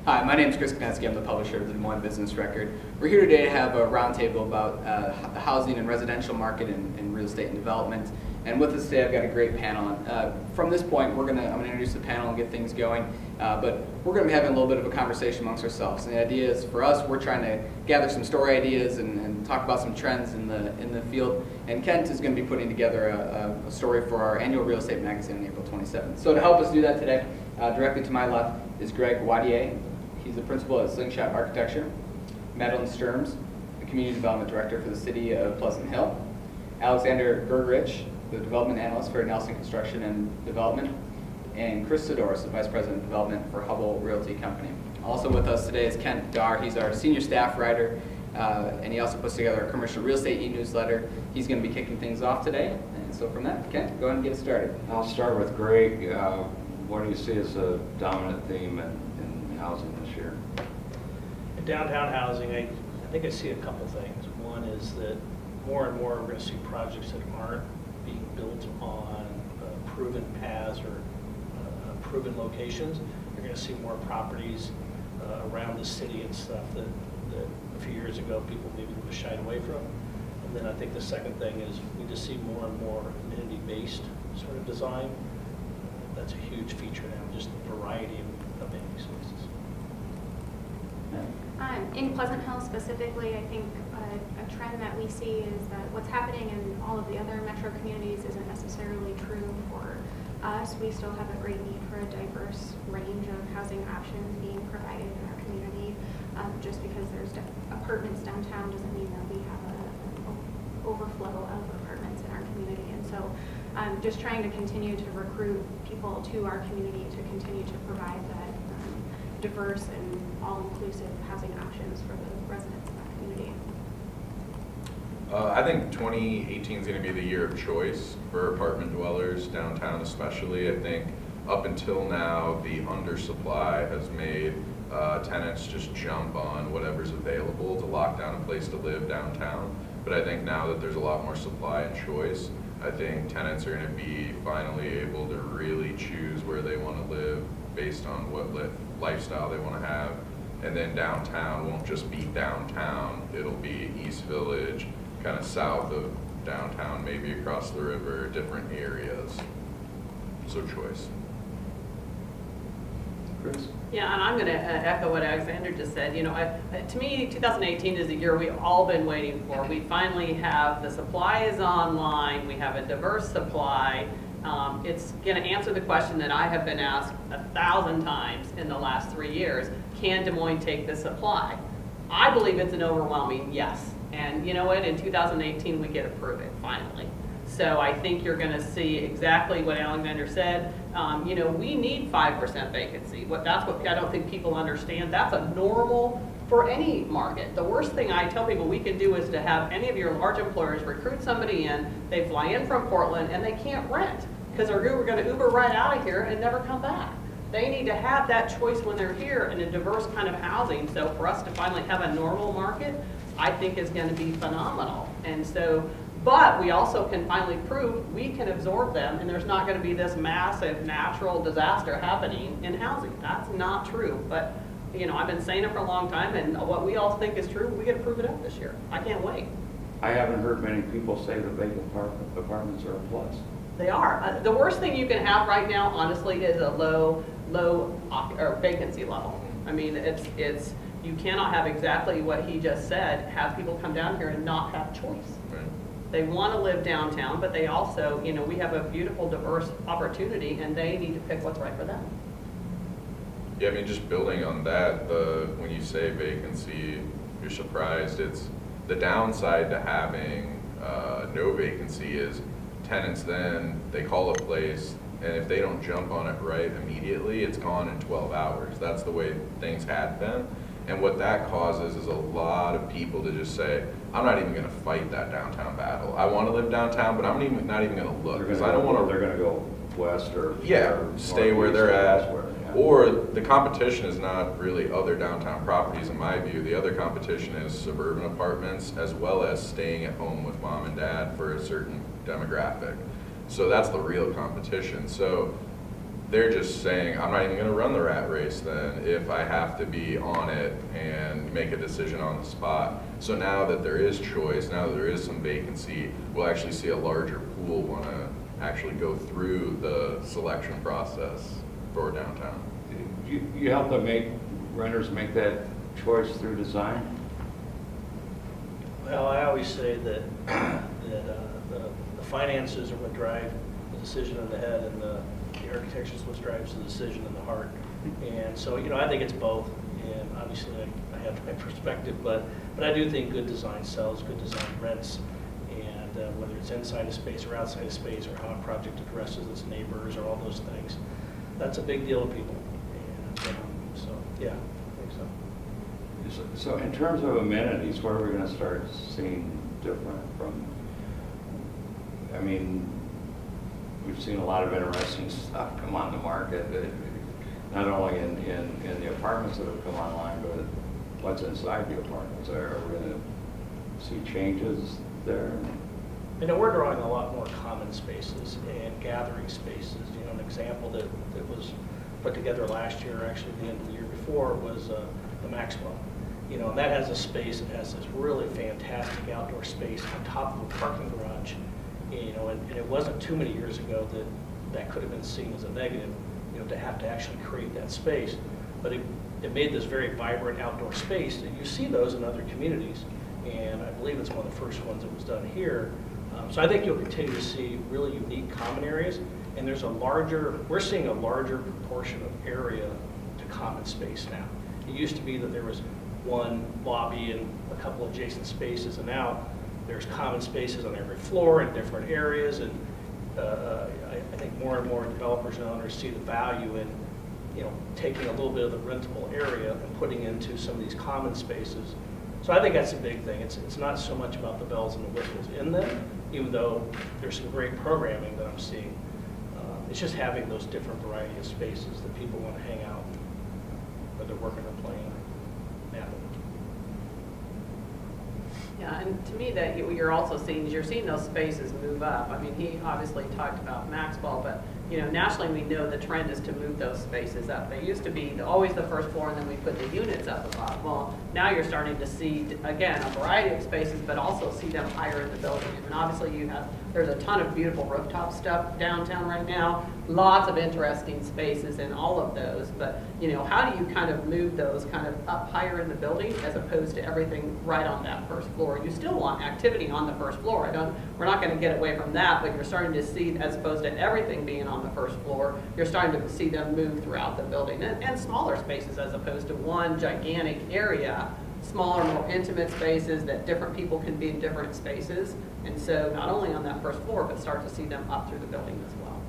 Hi, my name is Kris Saddoris. I'm the publisher of the Des Moines Business Record. We're here today to have a roundtable about the housing and residential market and real estate and development. And with us today, I've got a great panel. From this point, I'm going to introduce the panel and get things going. But we're going to be having a little bit of a conversation amongst ourselves. And the idea is, for us, we're trying to gather some story ideas and talk about some trends in the field. And Kent is going to be putting together a story for our annual real estate magazine on April 27th. So to help us do that today, directly to my left is Wattier. He's the principal at Slingshot Architecture. Madeline Sturms, the Community Development Director for the City of Pleasant Hill. Alexander Grgurich, the Development Analyst for Nelson Construction and Development. And Kris Saddoris, the Vice President of Development for Hubbell Realty Co. Also with us today is Kent Darr. He's our Senior Staff Writer, and he also puts together a commercial real estate e-newsletter. He's going to be kicking things off today. And so from that, Kent, go ahead and get started. I'll start with Greg. What do you see as a dominant theme in housing this year? In downtown housing, I think I see a couple things. One is that more and more we're going to see projects that aren't being built on proven paths or proven locations. You're going to see more properties around the city and stuff that a few years ago people maybe would have shied away from. And then I think the second thing is we just see more and more amenity-based sort of design. That's a huge feature now, just the variety of amenity spaces. In Pleasant Hill specifically, I think a trend that we see is that what's happening in all of the other metro communities isn't necessarily true for us. We still have a great need for a diverse range of housing options being provided in our community. Just because there's apartments downtown doesn't mean that we have an overflow of apartments in our community. And so just trying to continue to recruit people to our community to continue to provide that diverse and all-inclusive housing options for the residents of our community. I think 2018 is going to be the year of choice for apartment dwellers downtown especially. I think up until now, the undersupply has made tenants just jump on whatever's available to lock down a place to live downtown. But I think now that there's a lot more supply and choice, I think tenants are going to be finally able to really choose where they want to live based on what lifestyle they want to have. And then downtown won't just be downtown, it'll be East Village, kind of south of downtown, maybe across the river, different areas. So choice. Kris? Yeah, and I'm going to echo what Alexander just said. You know, to me, 2018 is the year we've all been waiting for. We finally have the supply is online. We have a diverse supply. It's going to answer the question that I have been asked 1,000 times in the last 3 years. Can Des Moines take the supply? I believe it's an overwhelming yes. And you know what? In 2018, we get to prove it, finally. So I think you're going to see exactly what Alexander said. You know, we need 5% vacancy. That's what I don't think people understand. That's a normal for any market. The worst thing I tell people we can do is to have any of your large employers recruit somebody in, they fly in from Portland, and they can't rent because they're going to Uber right out of here and never come back. They need to have that choice when they're here in a diverse kind of housing. So for us to finally have a normal market, I think is going to be phenomenal. And so, but we also can finally prove we can absorb them and there's not going to be this massive natural disaster happening in housing. That's not true. But, you know, I've been saying it for a long time, and what we all think is true, we get to prove it up this year. I can't wait. I haven't heard many people say that vacant apartments are a plus. They are. The worst thing you can have right now, honestly, is a low or vacancy level. I mean, it's you cannot have exactly what he just said, have people come down here and not have choice. Right. They want to live downtown, but they also, you know, we have a beautiful, diverse opportunity, and they need to pick what's right for them. Yeah, I mean, just building on that, when you say vacancy, you're surprised. It's the downside to having no vacancy is tenants then, they call a place, and if they don't jump on it right immediately, it's gone in 12 hours. That's the way things had been. And what that causes is a lot of people to just say, I'm not even going to fight that downtown battle. I want to live downtown, but I'm not even going to look because I don't want to. They're going to go west or stay where they're at. Elsewhere, yeah. Or the competition is not really other downtown properties in my view. The other competition is suburban apartments as well as staying at home with mom and dad for a certain demographic. So that's the real competition. So they're just saying, I'm not even gonna run the rat race then if I have to be on it and make a decision on the spot. So now that there is choice, now that there is some vacancy, we'll actually see a larger pool wanna actually go through the selection process for downtown. You help them renters make that choice through design? Well, I always say that, the finances are what drive the decision in the head, and the architecture is what drives the decision in the heart. And so, I think it's both, and obviously I have my perspective, but I do think good design sells, good design rents, and whether it's inside a space or outside a space, or how a project addresses its neighbors, or all those things, that's a big deal to people. And so, yeah, I think so. So in terms of amenities, what are we going to start seeing different from? I mean, we've seen a lot of interesting stuff come on the market, not only in the apartments that have come online, but what's inside the apartments. Are we going to see changes there? We're drawing a lot more common spaces and gathering spaces. An example that was put together last year, actually the end of the year before, was the Maxwell. And that has a space that has this really fantastic outdoor space on top of a parking garage. And it wasn't too many years ago that could have been seen as a negative, to have to actually create that space. But it made this very vibrant outdoor space. And you see those in other communities, and I believe it's one of the first ones that was done here. So I think you'll continue to see really unique common areas, and we're seeing a larger proportion of area to common space now. It used to be that there was one lobby and a couple adjacent spaces, and now there's common spaces on every floor in different areas, and I think more and more developers and owners see the value in taking a little bit of the rentable area and putting into some of these common spaces. So I think that's a big thing. It's not so much about the bells and the whistles in them, even though there's some great programming that I'm seeing. It's just having those different variety of spaces that people want to hang out, whether they're working or playing or napping. Yeah, and to me that you're also seeing those spaces move up. I mean, he obviously talked about Maxwell, but nationally we know the trend is to move those spaces up. They used to be always the first floor, and then we put the units up above. Well, now you're starting to see, again, a variety of spaces, but also see them higher in the building. I mean, obviously there's a ton of beautiful rooftop stuff downtown right now, lots of interesting spaces in all of those, but how do you kind of move those kind of up higher in the building as opposed to everything right on that first floor? You still want activity on the first floor. We're not going to get away from that, but you're starting to see, as opposed to everything being on the first floor, you're starting to see them move throughout the building, and smaller spaces as opposed to one gigantic area, smaller, more intimate spaces that different people can be in different spaces. And so not only on that first floor, but start to see them up through the building as well.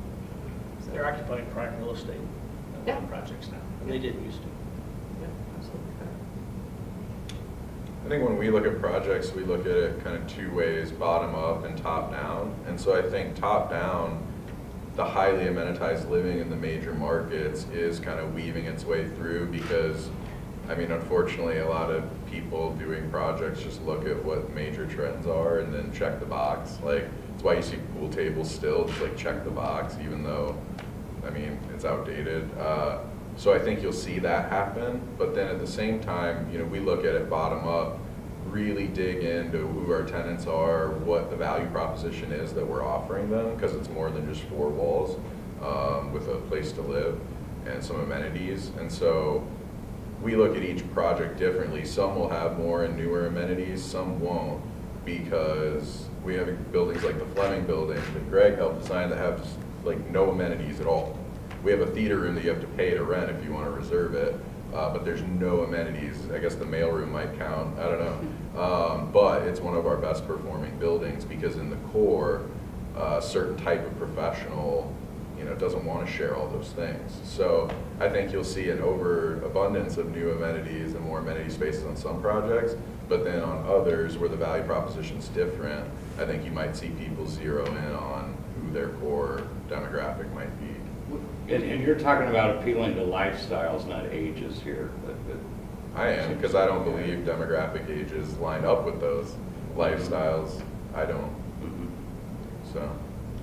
So, They're occupying prime real estate on projects now, and they didn't used to. yeah, absolutely. I think when we look at projects, we look at it kind of two ways, bottom up and top down. And so I think top down, the highly amenitized living in the major markets is kind of weaving its way through because, I mean, unfortunately, a lot of people doing projects just look at what major trends are and then check the box. Like, that's why you see pool tables still just like check the box, even though, I mean, it's outdated. So I think you'll see that happen. But then at the same time, we look at it bottom up, really dig into who our tenants are, what the value proposition is that we're offering them, because it's more than just four walls with a place to live and some amenities. And so we look at each project differently. Some will have more and newer amenities, some won't, because we have buildings like the Fleming building that Greg helped design that have just like no amenities at all. We have a theater room that you have to pay to rent if you want to reserve it, but there's no amenities. I guess the mailroom might count, I don't know. But it's one of our best performing buildings because in the core, a certain type of professional doesn't want to share all those things. So I think you'll see an overabundance of new amenities and more amenity spaces on some projects, but then on others where the value proposition's different, I think you might see people zero in on who their core demographic might be. And you're talking about appealing to lifestyles, not ages here. But I am, because I don't believe demographic ages line up with those lifestyles. I don't. So.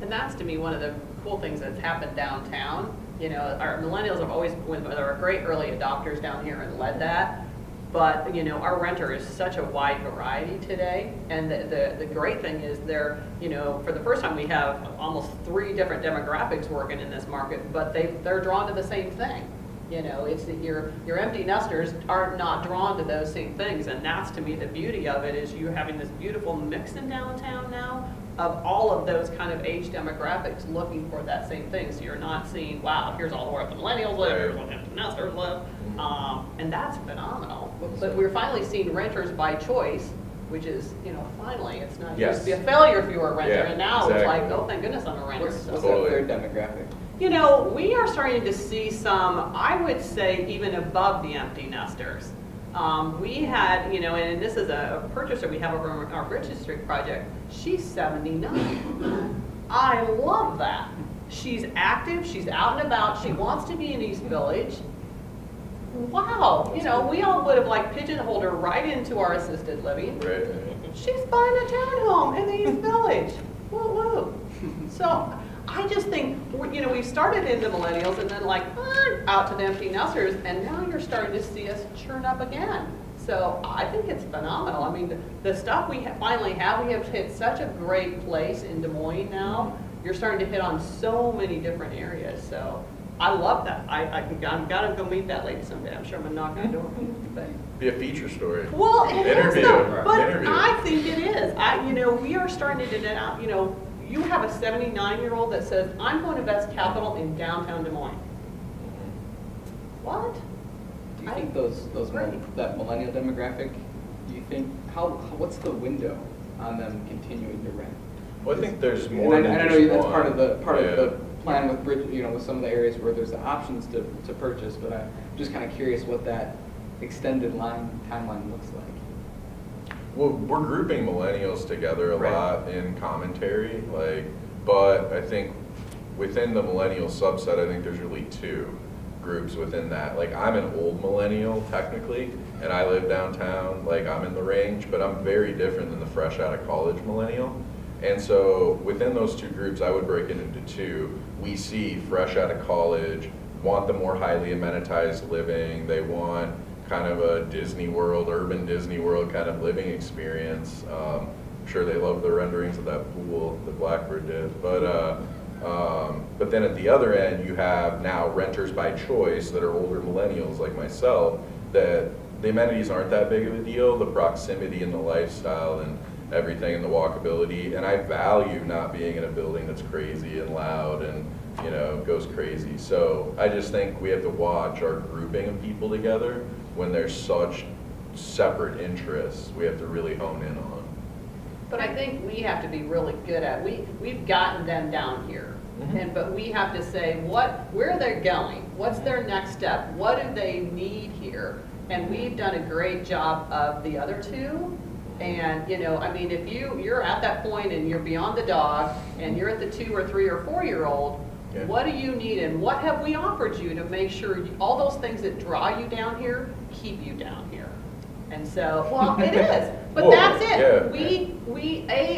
And that's to me one of the cool things that's happened downtown. You know, our millennials have always, they're great early adopters down here and led that. But, you know, our renter is such a wide variety today. And the great thing is they're, you know, for the first time we have almost 3 different demographics working in this market, but they're drawn to the same thing. You know, it's that your empty nesters are not drawn to those same things. And that's, to me, the beauty of it, is you're having this beautiful mix in downtown now of all of those kind of age demographics looking for that same thing. So you're not seeing, wow, here's all where the millennials live, here's where the empty nesters live. And that's phenomenal. But we're finally seeing renters by choice, which is, you know, finally, it's not, it used to be a failure if you were a renter, Yeah, and now it's exactly. like, oh, thank goodness I'm a renter. What's So- that Totally. third demographic? You know, we are starting to see some, I would say, even above the empty nesters. We had, you know, and this is a purchaser we have over our Bridge District project. She's 79. I love that. She's active, she's out and about, she wants to be in East Village. Wow, you know, we all would have like pigeonholed her right into our assisted living. Right. She's buying a townhome in the East Village. Woo woo. So I just think, you know, we started in the millennials and then like out to the empty nesters, and now you're starting to see us churn up again. So I think it's phenomenal. I mean, the stuff we finally have, we have hit such a great place in Des Moines now. You're starting to hit on so many different areas. So I love that. I'm gotta go meet that lady someday. I'm sure I'm gonna knock on her door. But- Be a feature story. Well, it is Interview. though, but Interview. I think it is. You know, we are starting to get out, you know, you have a 79-year-old that says, I'm going to invest capital in downtown Des Moines. What? Do you think those Right. that millennial demographic, do you think, what's the window on them continuing to rent? Well, I think there's more And than I just know that's one. part of Yeah. the plan with Bridge, you know, with some of the areas where there's the options to purchase, but I'm just kind of curious what that extended timeline looks like. Well, we're grouping millennials together a Right. lot in commentary, but I think within the millennial subset, I think there's really 2 groups within that. Like, I'm an old millennial technically, and I live downtown, like I'm in the range, but I'm very different than the fresh out of college millennial. And so within those 2 groups, I would break it into 2. We see fresh out of college, want the more highly amenitized living, they want kind of a Disney World, urban Disney World kind of living experience. I'm sure they love the renderings of that pool that Blackbird did. But then at the other end, you have now renters by choice that are older millennials like myself, that the amenities aren't that big of a deal, the proximity and the lifestyle and everything and the walkability. And I value not being in a building that's crazy and loud and, you know, goes crazy. So I just think we have to watch our grouping of people together when there's such separate interests. We have to really hone in on. But I think we have to be really good at, we've gotten them down here. Mhm. But we have to say, where they're going? What's their next step? What do they need here? And we've done a great job of the other 2. And, you know, I mean, if you're at that point and you're beyond the dog and you're at the 2 or 3 or 4-year-old, Yeah. what do you need and what have we offered you to make sure all those things that draw you down here keep you down here? And so, well, it is, but Well, that's it. yeah.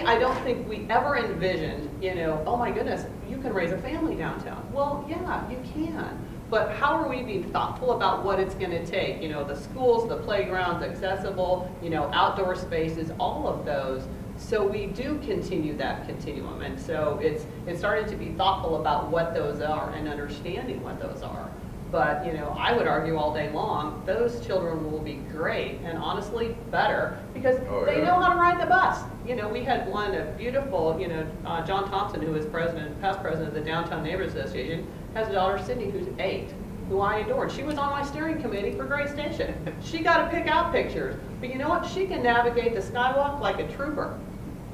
I don't think we ever envisioned, you know, oh my goodness, you can raise a family downtown. Well, yeah, you can. But how are we being thoughtful about what it's going to take? You know, the schools, the playgrounds, accessible, you know, outdoor spaces, all of those. So we do continue that continuum. And so it's starting to be thoughtful about what those are and understanding what those are. But, you know, I would argue all day long, those children will be great and honestly better because they know how to ride the bus. You know, we had a beautiful, you know, John Thompson, who is past president of the Downtown Neighborhood Association, has a daughter, Sydney, who's 8, who I adored. She was on my steering committee for Great Station. She got to pick out pictures. But you know what? She can navigate the skywalk like a trooper.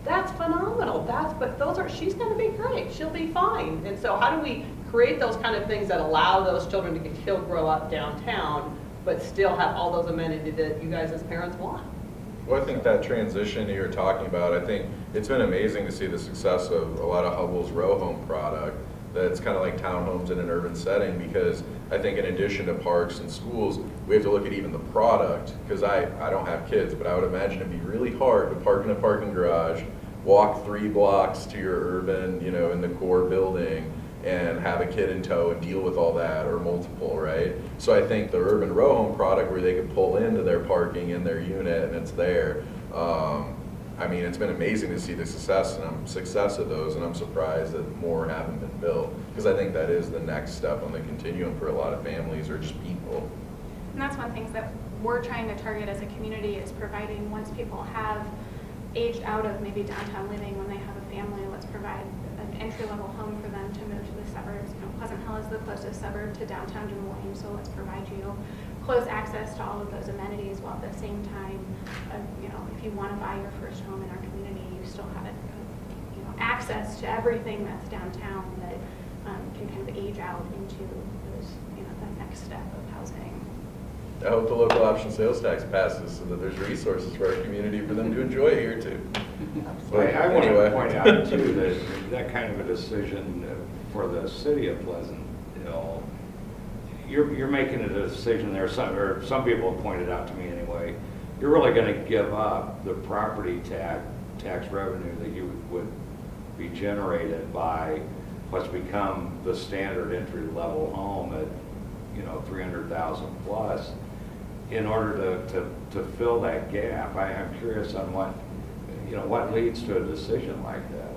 That's phenomenal. She's going to be great. She'll be fine. And so how do we create those kind of things that allow those children to still grow up downtown, but still have all those amenities that you guys as parents want? Well, I think that transition that you're talking about, I think it's been amazing to see the success of a lot of Hubbell's row home product that's kind of like townhomes in an urban setting, because I think in addition to parks and schools, we have to look at even the product, because I don't have kids, but I would imagine it'd be really hard to park in a parking garage, walk 3 blocks to your urban, you know, in the core building, and have a kid in tow and deal with all that, or multiple, right? So I think the urban row home product where they can pull into their parking in their unit and it's there, I mean, it's been amazing to see the success of those, and I'm surprised that more haven't been built, because I think that is the next step on the continuum for a lot of families or just people. And that's one thing that we're trying to target as a community, is providing, once people have aged out of maybe downtown living, when they have a family, let's provide an entry-level home for them to move to the suburbs. You know, Pleasant Hill is the closest suburb to downtown Des Moines, so let's provide you close access to all of those amenities, while at the same time, you know, if you want to buy your first home in our community, you still have it, you know, access to everything that's downtown that can kind of age out into those, you know, the next step of housing. I hope the local option sales tax passes so that there's resources for our community for them to enjoy here too. I want to Anyway. point out too, that kind of a decision for the city of Pleasant Hill, you're making a decision there, or some people have pointed out to me anyway, you're really going to give up the property tax revenue that you would be generated by what's become the standard entry-level home at, you know, 300,000 plus, in order to fill that gap. I'm curious on what, you know, what leads to a decision like that.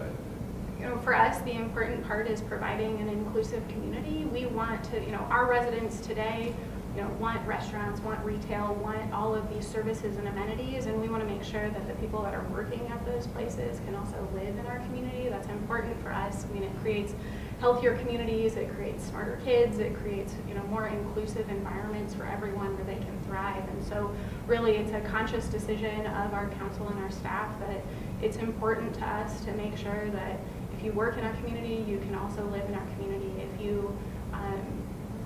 You know, for us, the important part is providing an inclusive community. We want to, you know, our residents today, you know, want restaurants, want retail, want all of these services and amenities, and we want to make sure that the people that are working at those places can also live in our community. That's important for us. I mean, it creates healthier communities, it creates smarter kids, it creates, you know, more inclusive environments for everyone where they can thrive. And so really it's a conscious decision of our council and our staff that it's important to us to make sure that if you work in our community, you can also live in our community. If you,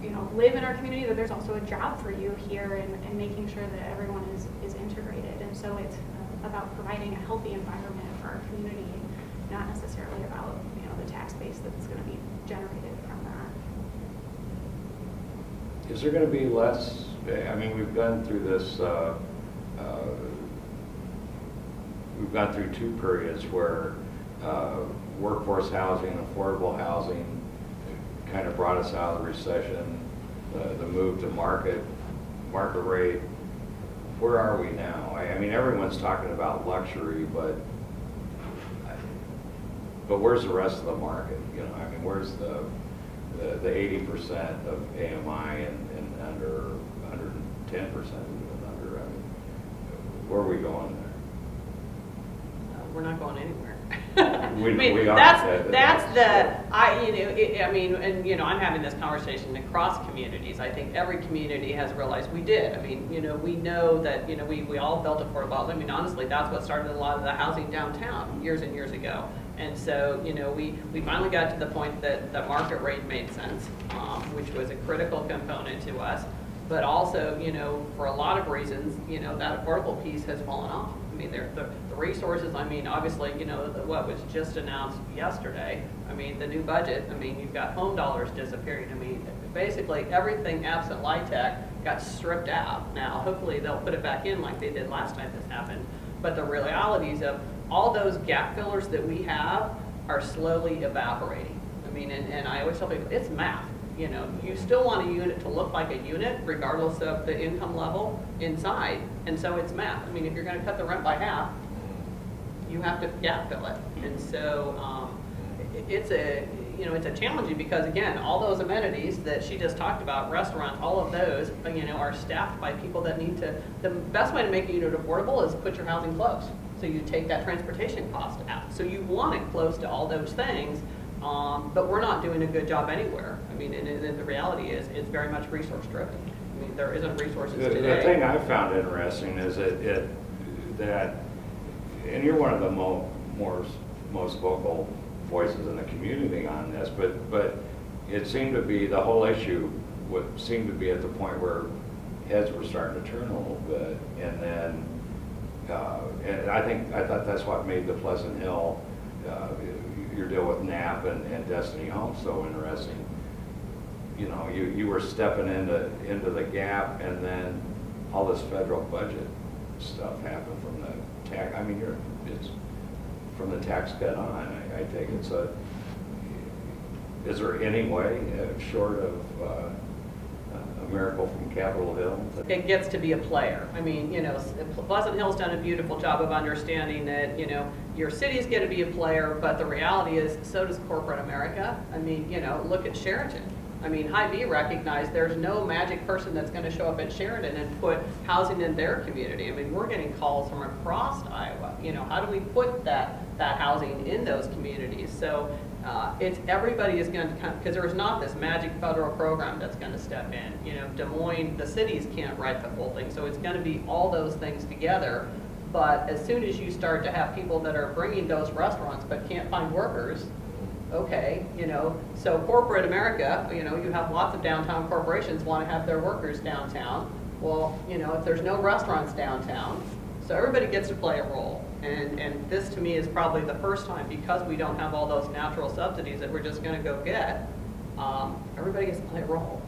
you know, live in our community, that there's also a job for you here, and making sure that everyone is integrated. And so it's about providing a healthy environment for our community, not necessarily about, you know, the tax base that's going to be generated from that. Is there going to be less, I mean, we've gone through this, we've gone through two periods where workforce housing, affordable housing kind of brought us out of the recession, the move to market rate. Where are we now? I mean, everyone's talking about luxury, but where's the rest of the market? You know, I mean, where's the 80% of AMI and under 110% even under? I mean, where are we going there? We're not going anywhere. We are. I mean, and, you know, I'm having this conversation across communities. I think every community has realized we did. I mean, you know, we know that, you know, we all built affordable. I mean, honestly, that's what started a lot of the housing downtown years and years ago. And so, you know, we finally got to the point that the market rate made sense, which was a critical component to us. But also, you know, for a lot of reasons, you know, that affordable piece has fallen off. I mean, the resources, I mean, obviously, you know, what was just announced yesterday, I mean, the new budget, I mean, you've got home dollars disappearing. I mean, basically everything absent LIHTC got stripped out. Now, hopefully they'll put it back in like they did last time this happened. But the realities of all those gap fillers that we have are slowly evaporating. I mean, and I always tell people, it's math. You know, you still want a unit to look like a unit regardless of the income level inside, and so it's math. I mean, if you're going to cut the rent by half, you have to gap fill it. And so it's a challenging, because again, all those amenities that she just talked about, restaurants, all of those, you know, are staffed by people that need to. The best way to make a unit affordable is put your housing close, so you take that transportation cost out. So you want it close to all those things. But we're not doing a good job anywhere. I mean, and the reality is, it's very much resource driven. I mean, there isn't resources today. The thing I found interesting is that, and you're one of the most vocal voices in the community on this, but it seemed to be, the whole issue seemed to be at the point where heads were starting to turn a little bit, and then, and I thought that's what made the Pleasant Hill, your deal with NAP and Destiny Homes so interesting. You know, you were stepping into the gap, and then all this federal budget stuff happened from the tax. I mean, it's from the tax cut on. I take it. So Is there any way, short of a miracle from Capitol Hill? It gets to be a player. I mean, Pleasant Hill's done a beautiful job of understanding that, your city's going to be a player, but the reality is, so does corporate America. I mean, look at Sheraton. I mean, Hy-Vee recognized there's no magic person that's going to show up at Sheraton and put housing in their community. I mean, we're getting calls from across Iowa. How do we put that housing in those communities? So it's everybody is going to come, because there's not this magic federal program that's going to step in. Des Moines, the cities can't write the whole thing. So it's going to be all those things together. But as soon as you start to have people that are bringing those restaurants but can't find workers, okay, so corporate America, you have lots of downtown corporations want to have their workers downtown. Well, if there's no restaurants downtown, so everybody gets to play a role. And this to me is probably the first time, because we don't have all those natural subsidies that we're just going to go get, everybody gets to play a role.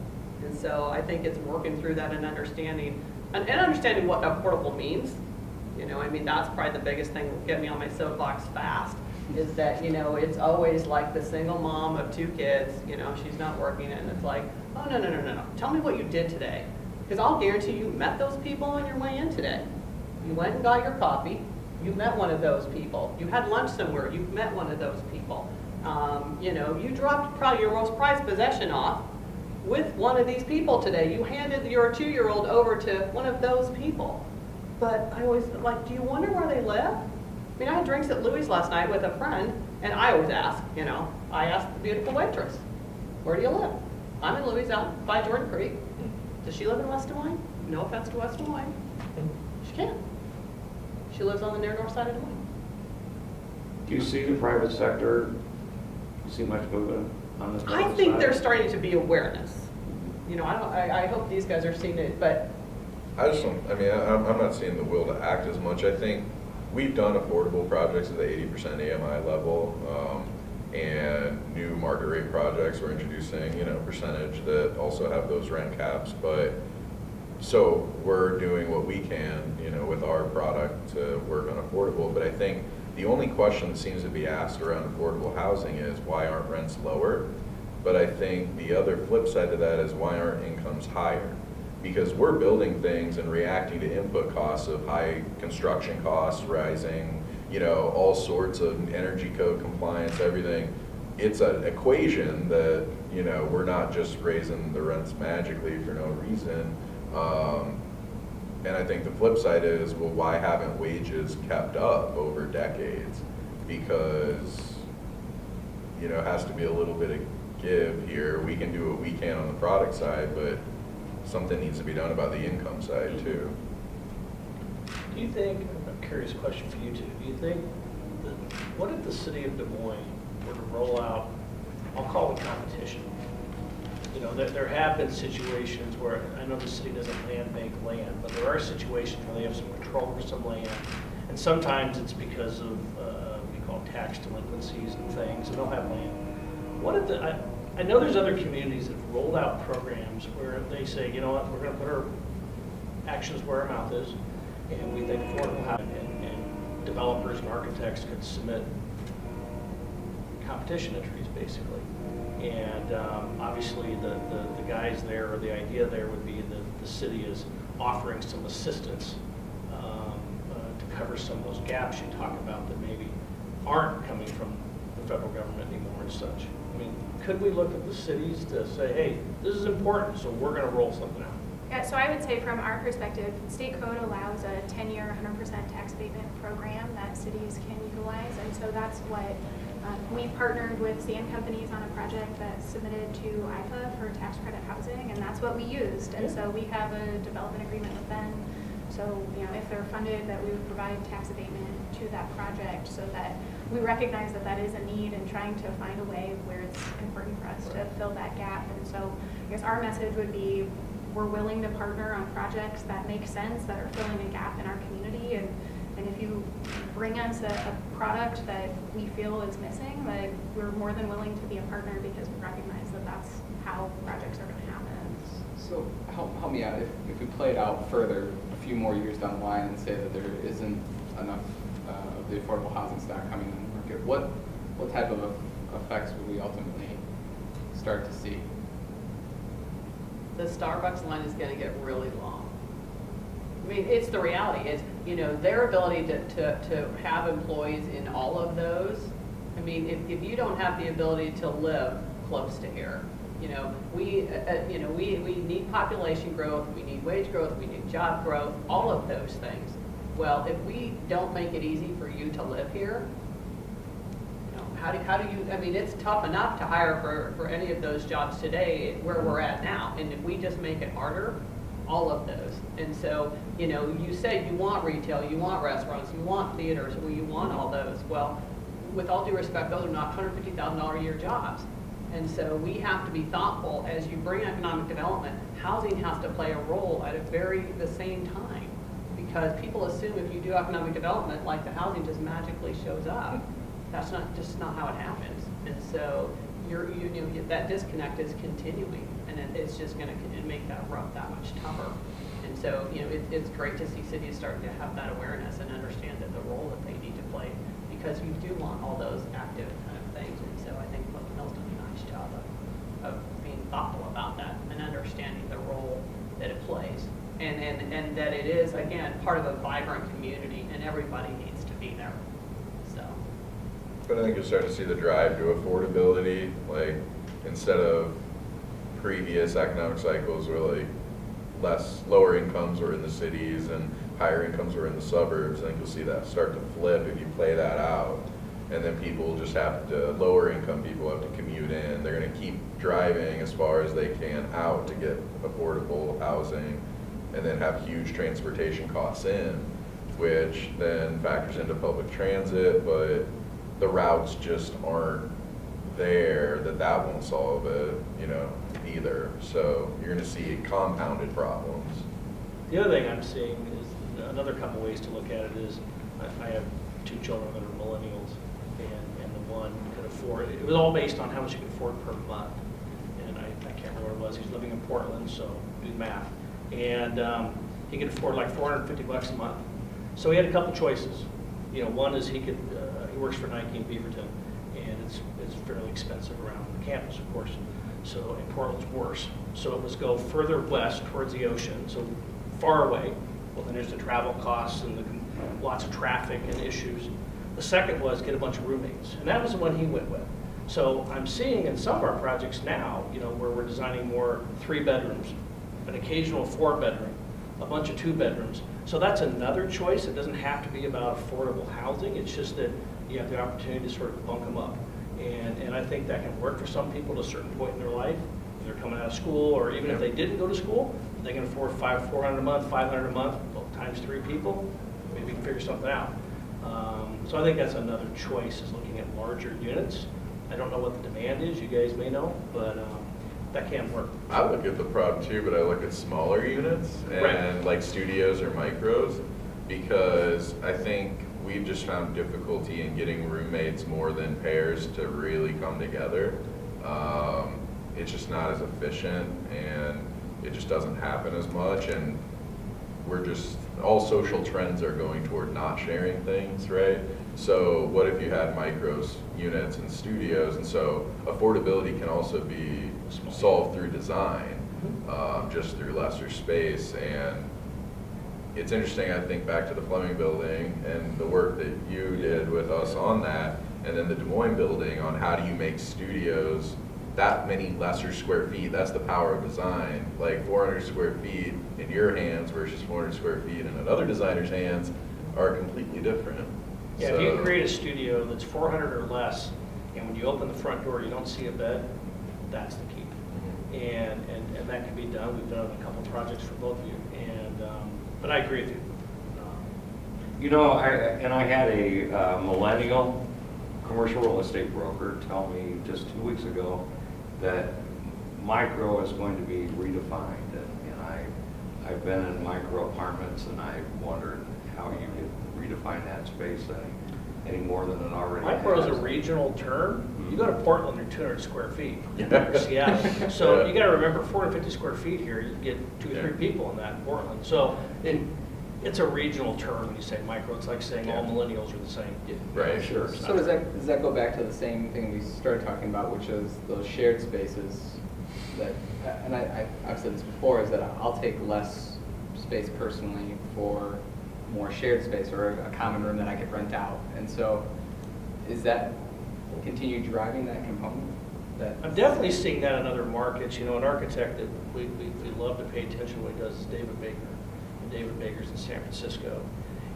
And so I think it's working through that and understanding what affordable means. That's probably the biggest thing that get me on my soapbox fast, is that, it's always like the single mom of 2 kids, she's not working, and it's like, oh, no. Tell me what you did today. Because I'll guarantee you met those people on your way in today. You went and got your coffee, you met one of those people. You had lunch somewhere, you met one of those people. You dropped probably your most prized possession off with one of these people today. You handed your 2-year-old over to one of those people. But I always, do you wonder where they live? I had drinks at Louis last night with a friend, and I always ask, I asked the beautiful waitress, where do you live? I'm in Louis out by Jordan Creek. Does she live in West Des Moines? No offense to West Des Moines. She can't. She lives on the near north side of Des Moines. Do you see the private sector, see much movement on this? I think there's starting to be awareness. I hope these guys are seeing it, but I just don't, I'm not seeing the will to act as much. I think we've done affordable projects at the 80% AMI level, and new market rate projects. We're introducing, percentage that also have those rent caps. But so we're doing what we can, with our product to work on affordable. But I think the only question that seems to be asked around affordable housing is, why aren't rents lower? But I think the other flip side to that is, why aren't incomes higher? Because we're building things and reacting to input costs of high construction costs rising, all sorts of energy code compliance, everything. It's an equation that, we're not just raising the rents magically for no reason. And I think the flip side is, well, why haven't wages kept up over decades? Because, it has to be a little bit of give here. We can do what we can on the product side, but something needs to be done about the income side too. Do you think, I'm curious question for you two, do you think that, what if the city of Des Moines were to roll out, I'll call it competition? There have been situations where, I know the city doesn't land bank land, but there are situations where they have some control over some land, and sometimes it's because of, we call tax delinquencies and things, and they'll have land. What if I know there's other communities that have rolled out programs where they say, you know what, we're going to put our actions where our mouth is, and we think affordable housing, and developers and architects could submit competition entries, basically. And obviously the guys there, or the idea there would be that the city is offering some assistance to cover some of those gaps you talk about that maybe aren't coming from the federal government anymore and such. Could we look at the cities to say, hey, this is important, so we're going to roll something out? Yeah, so I would say from our perspective, state code allows a 10-year, 100% tax abatement program that cities can utilize, and so that's what we partnered with sand companies on a project that submitted to IPA for tax credit housing, and that's what we used. And so we have a development agreement with them. So, if they're funded, that we would provide tax abatement to that project, so that we recognize that that is a need, and trying to find a way where it's important for us to fill that gap. And so I guess our message would be, we're willing to partner on projects that make sense, that are filling a gap in our community, and if you bring us a product that we feel is missing, that we're more than willing to be a partner, because we recognize that that's how projects are going to happen. So help me out. If we play it out further, a few more years down the line, and say that there isn't enough of the affordable housing stock coming on the market, what type of effects would we ultimately start to see? The Starbucks line is gonna get really long. I mean, it's the reality, is, you know, their ability to have employees in all of those. I mean, if you don't have the ability to live close to here, you know, we need population growth, we need wage growth, we need job growth, all of those things. Well, if we don't make it easy for you to live here, you know, how do you, I mean, it's tough enough to hire for any of those jobs today where we're at now. And if we just make it harder, all of those. And so, you know, you say you want retail, you want restaurants, you want theaters, well, you want all those. Well, with all due respect, those are not $150,000 a year jobs. And so we have to be thoughtful as you bring economic development. Housing has to play a role at the same time, because people assume if you do economic development, like the housing just magically shows up. That's just not how it happens. And so that disconnect is continuing, and it's just going to make that rough that much tougher. And so, you know, it's great to see cities starting to have that awareness and understand that the role that they need to play, because you do want all those active kind of things. And so I think Milton Hill's done a nice job of being thoughtful about that and understanding the role that it plays. And that it is, again, part of a vibrant community, and everybody needs to be there. So. But I think you'll start to see the drive to affordability, like instead of previous economic cycles where like lower incomes were in the cities and higher incomes were in the suburbs. I think you'll see that start to flip if you play that out. And then people just lower income people have to commute in. They're going to keep driving as far as they can out to get affordable housing, and then have huge transportation costs in, which then factors into public transit, but the routes just aren't there, that won't solve it, you know, either. So you're going to see compounded problems. The other thing I'm seeing is another couple ways to look at it is, I have 2 children that are millennials, and the one could afford, it was all based on how much you could afford per month. And I can't remember what it was, he's living in Portland, so do the math. And he could afford like $450 a month. So he had a couple choices. You know, one is he works for Nike in Beaverton, and it's fairly expensive around the campus, of course. So, and Portland's worse. So it was go further west towards the ocean, so far away. Well, then there's the travel costs and lots of traffic and issues. The second was get a bunch of roommates, and that was the one he went with. So I'm seeing in some of our projects now, you know, where we're designing more 3 bedrooms, an occasional 4 bedroom, a bunch of 2 bedrooms. So that's another choice. It doesn't have to be about affordable housing. It's just that you have the opportunity to sort of bunk them up. And I think that can work for some people at a certain point in their life. If they're coming out of school, or even if they didn't go to school, they can afford $400 a month, $500 a month, well, times 3 people. Maybe we can figure something out. So I think that's another choice, is looking at larger units. I don't know what the demand is. You guys may know, but that can work. I look at the problem too, but I look at smaller units and like studios or micros, because I think we've just found difficulty in getting roommates more than pairs to really come together. It's just not as efficient, and it just doesn't happen as much. And all social trends are going toward not sharing things, right? So what if you had micros, units, and studios? And so affordability can also be solved through design, just through lesser space. And it's interesting, I think back to the Fleming building and the work that you did with us on that, and then the Des Moines building on how do you make studios that many lesser square feet. That's the power of design. Like 400 square feet in your hands versus 400 square feet in another designer's hands are completely different. Yeah, if you can create a studio that's 400 or less, and when you open the front door, you don't see a bed, that's the key. And that can be done. We've done a couple projects for both of you. But I agree with you. You know, I had a millennial commercial real estate broker tell me just 2 weeks ago that micro is going to be redefined. And I've been in micro apartments, and I wondered how you could redefine that space any more than it already Micro is a has. regional term. You go to Portland, you're 200 square feet, or Seattle. So you got to remember, 450 square feet here, you get 2 or 3 people in that in Portland. So it's a regional term when you say micro. It's like saying all millennials are the same. Right. Sure. it's So not does that go back to the same thing we started talking about, which is those shared spaces that, and I've said this before, is that I'll take less space personally for more shared space or a common room that I could rent out. And so is that continue driving that component? I'm definitely seeing that in other markets. You know, an architect that we love to pay attention to what he does is David Baker. And David Baker's in San Francisco.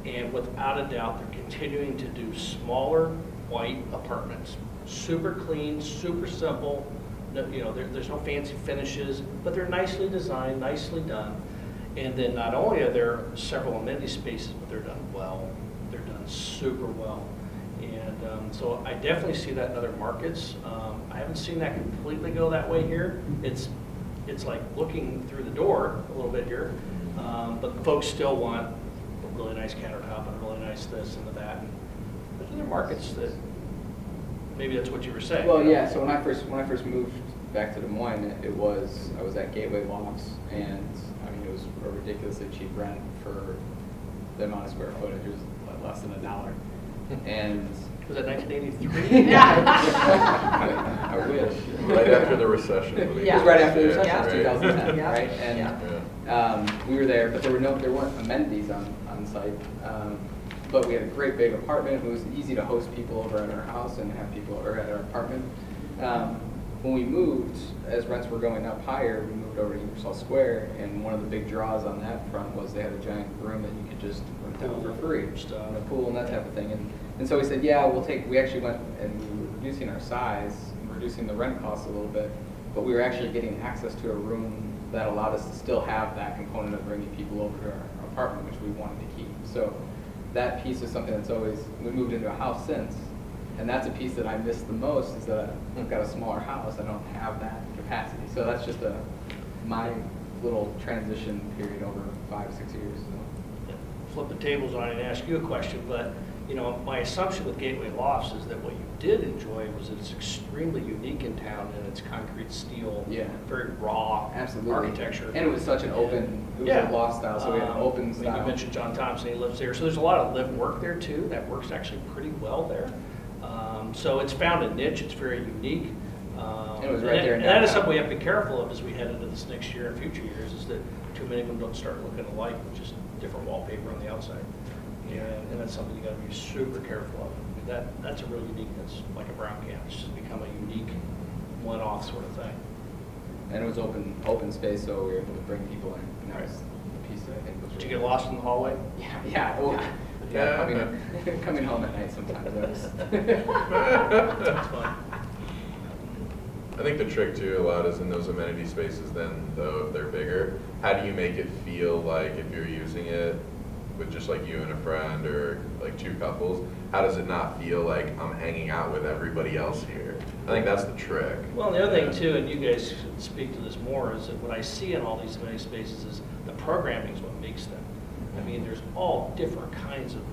And without a doubt, they're continuing to do smaller white apartments. Super clean, super simple. No, you know, there's no fancy finishes, but they're nicely designed, nicely done. And then not only are there several amenity spaces, but they're done well. They're done super well. And so I definitely see that in other markets. I haven't seen that completely go that way here. It's like looking through the door a little bit here, but folks still want a really nice countertop and a really nice this and that. And there's other markets that maybe that's what you were saying. Well, yeah. So when I first moved back to Des Moines, I was at Gateway Lofts, and I mean it was a ridiculously cheap rent for the amount of square footage. It was less than $1. And was that 1983? I wish. Right after the recession. It was right after the recession, Yeah. 2010, Yeah. right? And we were there, but there weren't amenities on site. But we had a great big apartment. It was easy to host people over at our house and have people over at our apartment. When we moved, as rents were going up higher, we moved over to Ingersoll Square, and one of the big draws on that front was they had a giant room that you could just rent out for free, and a pool and that type of thing. And so we said, yeah, we actually went and we were reducing our size, reducing the rent costs a little bit, but we were actually getting access to a room that allowed us to still have that component of bringing people over to our apartment, which we wanted to keep. So that piece is something that's always, we moved into a house since, and that's a piece that I miss the most, is that I've got a smaller house, I don't have that capacity. So that's just my little transition period over 5-6 years. So. Flip the tables on it and ask you a question, but you know, my assumption with Gateway Lofts is that what you did enjoy was that it's extremely unique in town and it's concrete steel, very raw architecture. And it was such an open, it was a loft style, so we had an open style. You mentioned John Thompson, he lives there, so there's a lot of live work there too. That works actually pretty well there. So it's found a niche, it's very unique. It was right there in and that is downtown. something we have to be careful of as we head into this next year and future years, is that too many of them don't start looking alike with just different wallpaper on the outside. And that's something you got to be super careful of. I mean, that's a real unique, that's like a brown can. It's just become a unique one-off sort of thing. And it was open space, so we were able to bring people in. And that was the piece that I think was Did you really get lost in the hallway? Yeah. Well, coming home at night sometimes. That's fun. I think the trick too a lot is in those amenity spaces then, though, if they're bigger, how do you make it feel like if you're using it with just like you and a friend or like two couples, how does it not feel like I'm hanging out with everybody else here? I think that's the trick. Well, the other thing too, and you guys should speak to this more, is that what I see in all these amenity spaces is the programming is what makes them. I mean, there's all different kinds of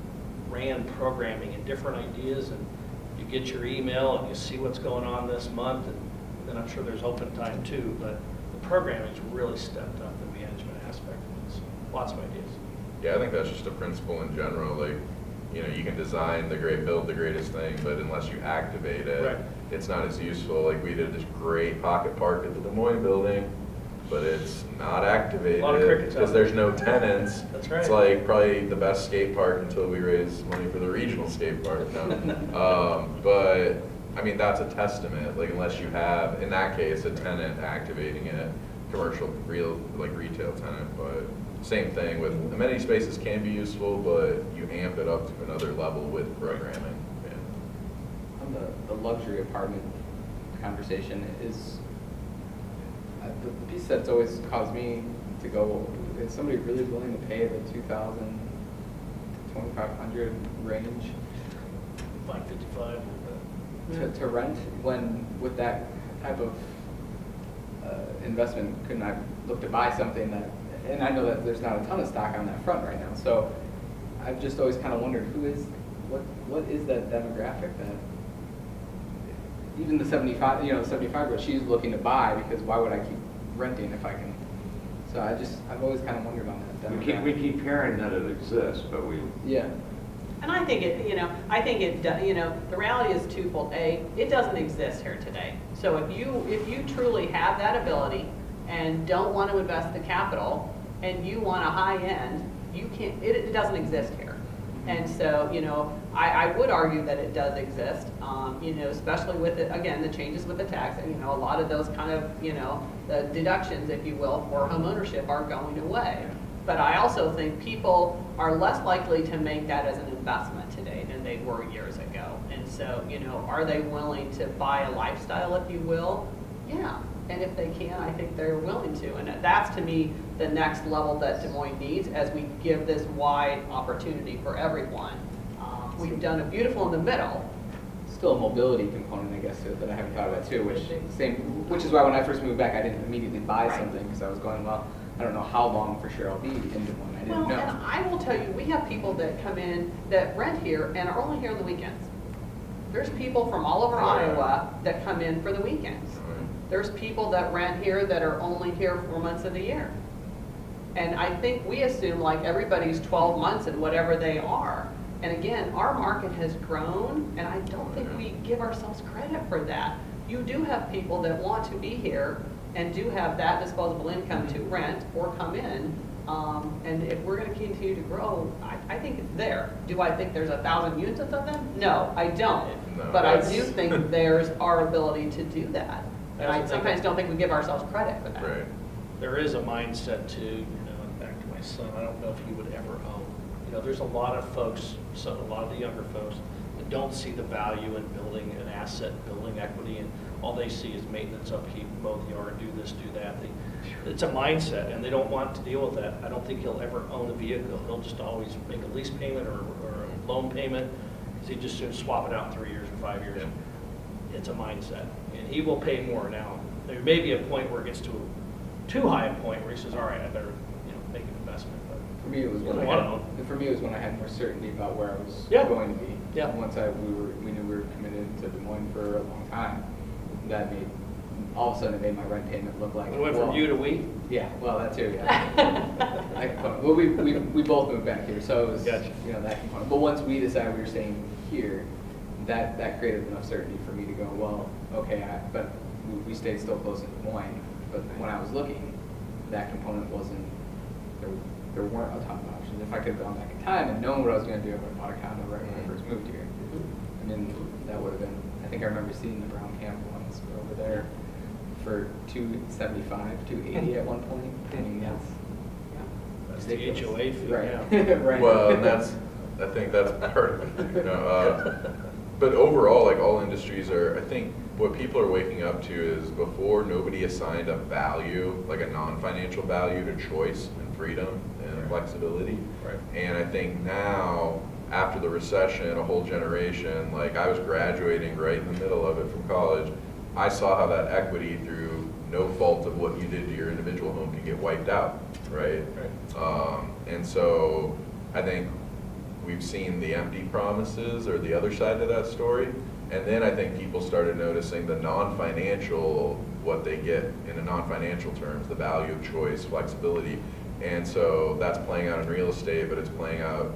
RAN programming and different ideas, and you get your email and you see what's going on this month, and then I'm sure there's open time too, but the programming's really stepped up, the management aspect of it. Lots of ideas. Yeah, I think that's just a principle in general. Like, you know, you can build the greatest thing, but unless you activate it, it's not as useful. Like we did this great pocket park at the Des Moines building, but it's not activated because there's no tenants. That's right. It's like probably the best skate park until we raise money for the regional skate park. But I mean, that's a testament. Like unless you have, in that case, a tenant activating it, commercial, retail tenant, but. Same thing with amenity spaces can be useful, but you amp it up to another level with programming. Yeah. On the luxury apartment conversation is the piece that's always caused me to go, is somebody really willing to pay the $2,000 to $2,500 range $555. to rent, when with that type of investment couldn't I look to buy something that, and I know that there's not a ton of stock on that front right now, so I've just always kind of wondered what is that demographic that even the 75, the 75-year-old, she's looking to buy, because why would I keep renting if I can So I've always kind of wondered about that. We keep hearing that it exists, but Yeah. And I think the reality is twofold. A, it doesn't exist here today. So if you truly have that ability and don't want to invest the capital and you want a high end, you can't, it doesn't exist here. And so, I would argue that it does exist, especially with the changes with the tax. And, a lot of those kind of, the deductions, if you will, for homeownership are going away. But I also think people are less likely to make that as an investment today than they were years ago. And so, are they willing to buy a lifestyle, if you will? Yeah. And if they can, I think they're willing to. And that's, to me, the next level that Des Moines needs as we give this wide opportunity for everyone. We've done a beautiful in the middle. Still a mobility component, I guess, to it that I haven't thought about too, which is why when I first moved back, I didn't immediately buy something because I was going, well, I don't know how long for sure I'll be in Des Moines. I didn't know. And I will tell you, we have people that come in that rent here and are only here on the weekends. There's people from all over Iowa that come in for the weekends. There's people that rent here that are only here 4 months of the year. And I think we assume like everybody's 12 months and whatever they are. And again, our market has grown, and I don't think we give ourselves credit for that. You do have people that want to be here and do have that disposable income to rent or come in. And if we're going to continue to grow, I think it's there. Do I think there's 1,000 units of them? No, I don't. No, but I do think there's our ability to do that. And I sometimes don't think we give ourselves credit for that. Right. There is a mindset to, back to my son, I don't know if he would ever own. There's a lot of folks, a lot of the younger folks, that don't see the value in building an asset, building equity, and all they see is maintenance, upkeep, mow the yard, do this, do that. It's a mindset, and they don't want to deal with that. I don't think he'll ever own a vehicle. He'll just always make a lease payment or a loan payment, because he just soon swap it out in 3 years or 5 years. Yeah. It's a mindset, and he will pay more. Now, there may be a point where it gets to too high a point where he says, all right, I better make an investment. But For me, it was when I had more certainty about where I was going to be. Yeah. And once we knew we were committed to Des Moines for a long time, that made all of a sudden it made my rent payment look like. It went from you to we? Yeah, well, that too, yeah. Well, we both moved back here, so it was Gotcha. that component. But once we decided we were staying here, that created enough certainty for me to go, well, okay, but we stayed still close to Des Moines. But when I was looking, that component wasn't. There weren't a ton of options. If I could have gone back in time and known what I was going to do, I would have bought a condo right when I first moved here. I mean, that would have been. I think I remember seeing the brown camp ones over there for $275, $280 at one point. I mean, That's the HOA fee. Right. Yeah. Right. Well, and I think that's part of it. But overall, like all industries I think what people are waking up to is before nobody assigned a value, like a non-financial value to choice and freedom and flexibility. Right. And I think now, after the recession, a whole generation, like I was graduating right in the middle of it from college, I saw how that equity through no fault of what you did to your individual home can get wiped out, right? And so I think we've seen the empty promises or the other side of that story. And then I think people started noticing the non-financial, what they get in a non-financial terms, the value of choice, flexibility. And so that's playing out in real estate, but it's playing out,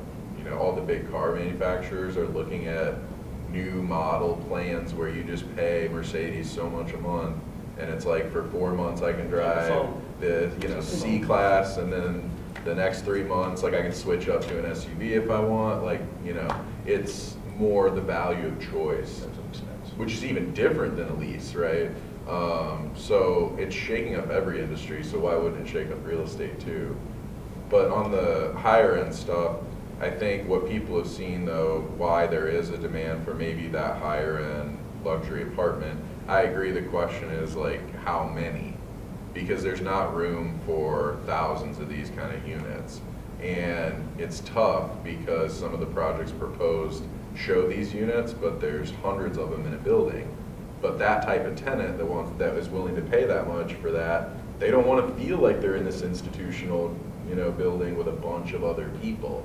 all the big car manufacturers are looking at new model plans where you just pay Mercedes so much a month. And it's like for 4 months I can drive the C-Class, and then the next 3 months, like I can switch up to an SUV if I want. Like, it's more the value of choice, which is even different than a lease, right? So it's shaking up every industry, so why wouldn't it shake up real estate too? But on the higher end stuff, I think what people have seen though, why there is a demand for maybe that higher end luxury apartment, I agree the question is like how many? Because there's not room for thousands of these kind of units. And it's tough because some of the projects proposed show these units, but there's hundreds of them in a building. But that type of tenant, the one that is willing to pay that much for that, they don't want to feel like they're in this institutional, building with a bunch of other people.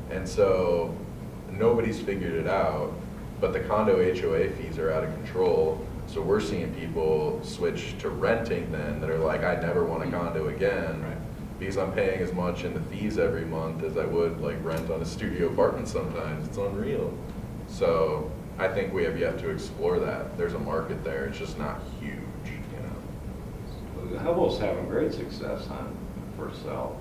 And so nobody's figured it out, but the condo HOA fees are out of control. So we're seeing people switch to renting then that are like, I never want a condo again. Right. because I'm paying as much in the fees every month as I would like rent on a studio apartment sometimes. It's unreal. So I think we have yet to explore that. There's a market there. It's just not huge, you know. Hubbell's having great success on for sale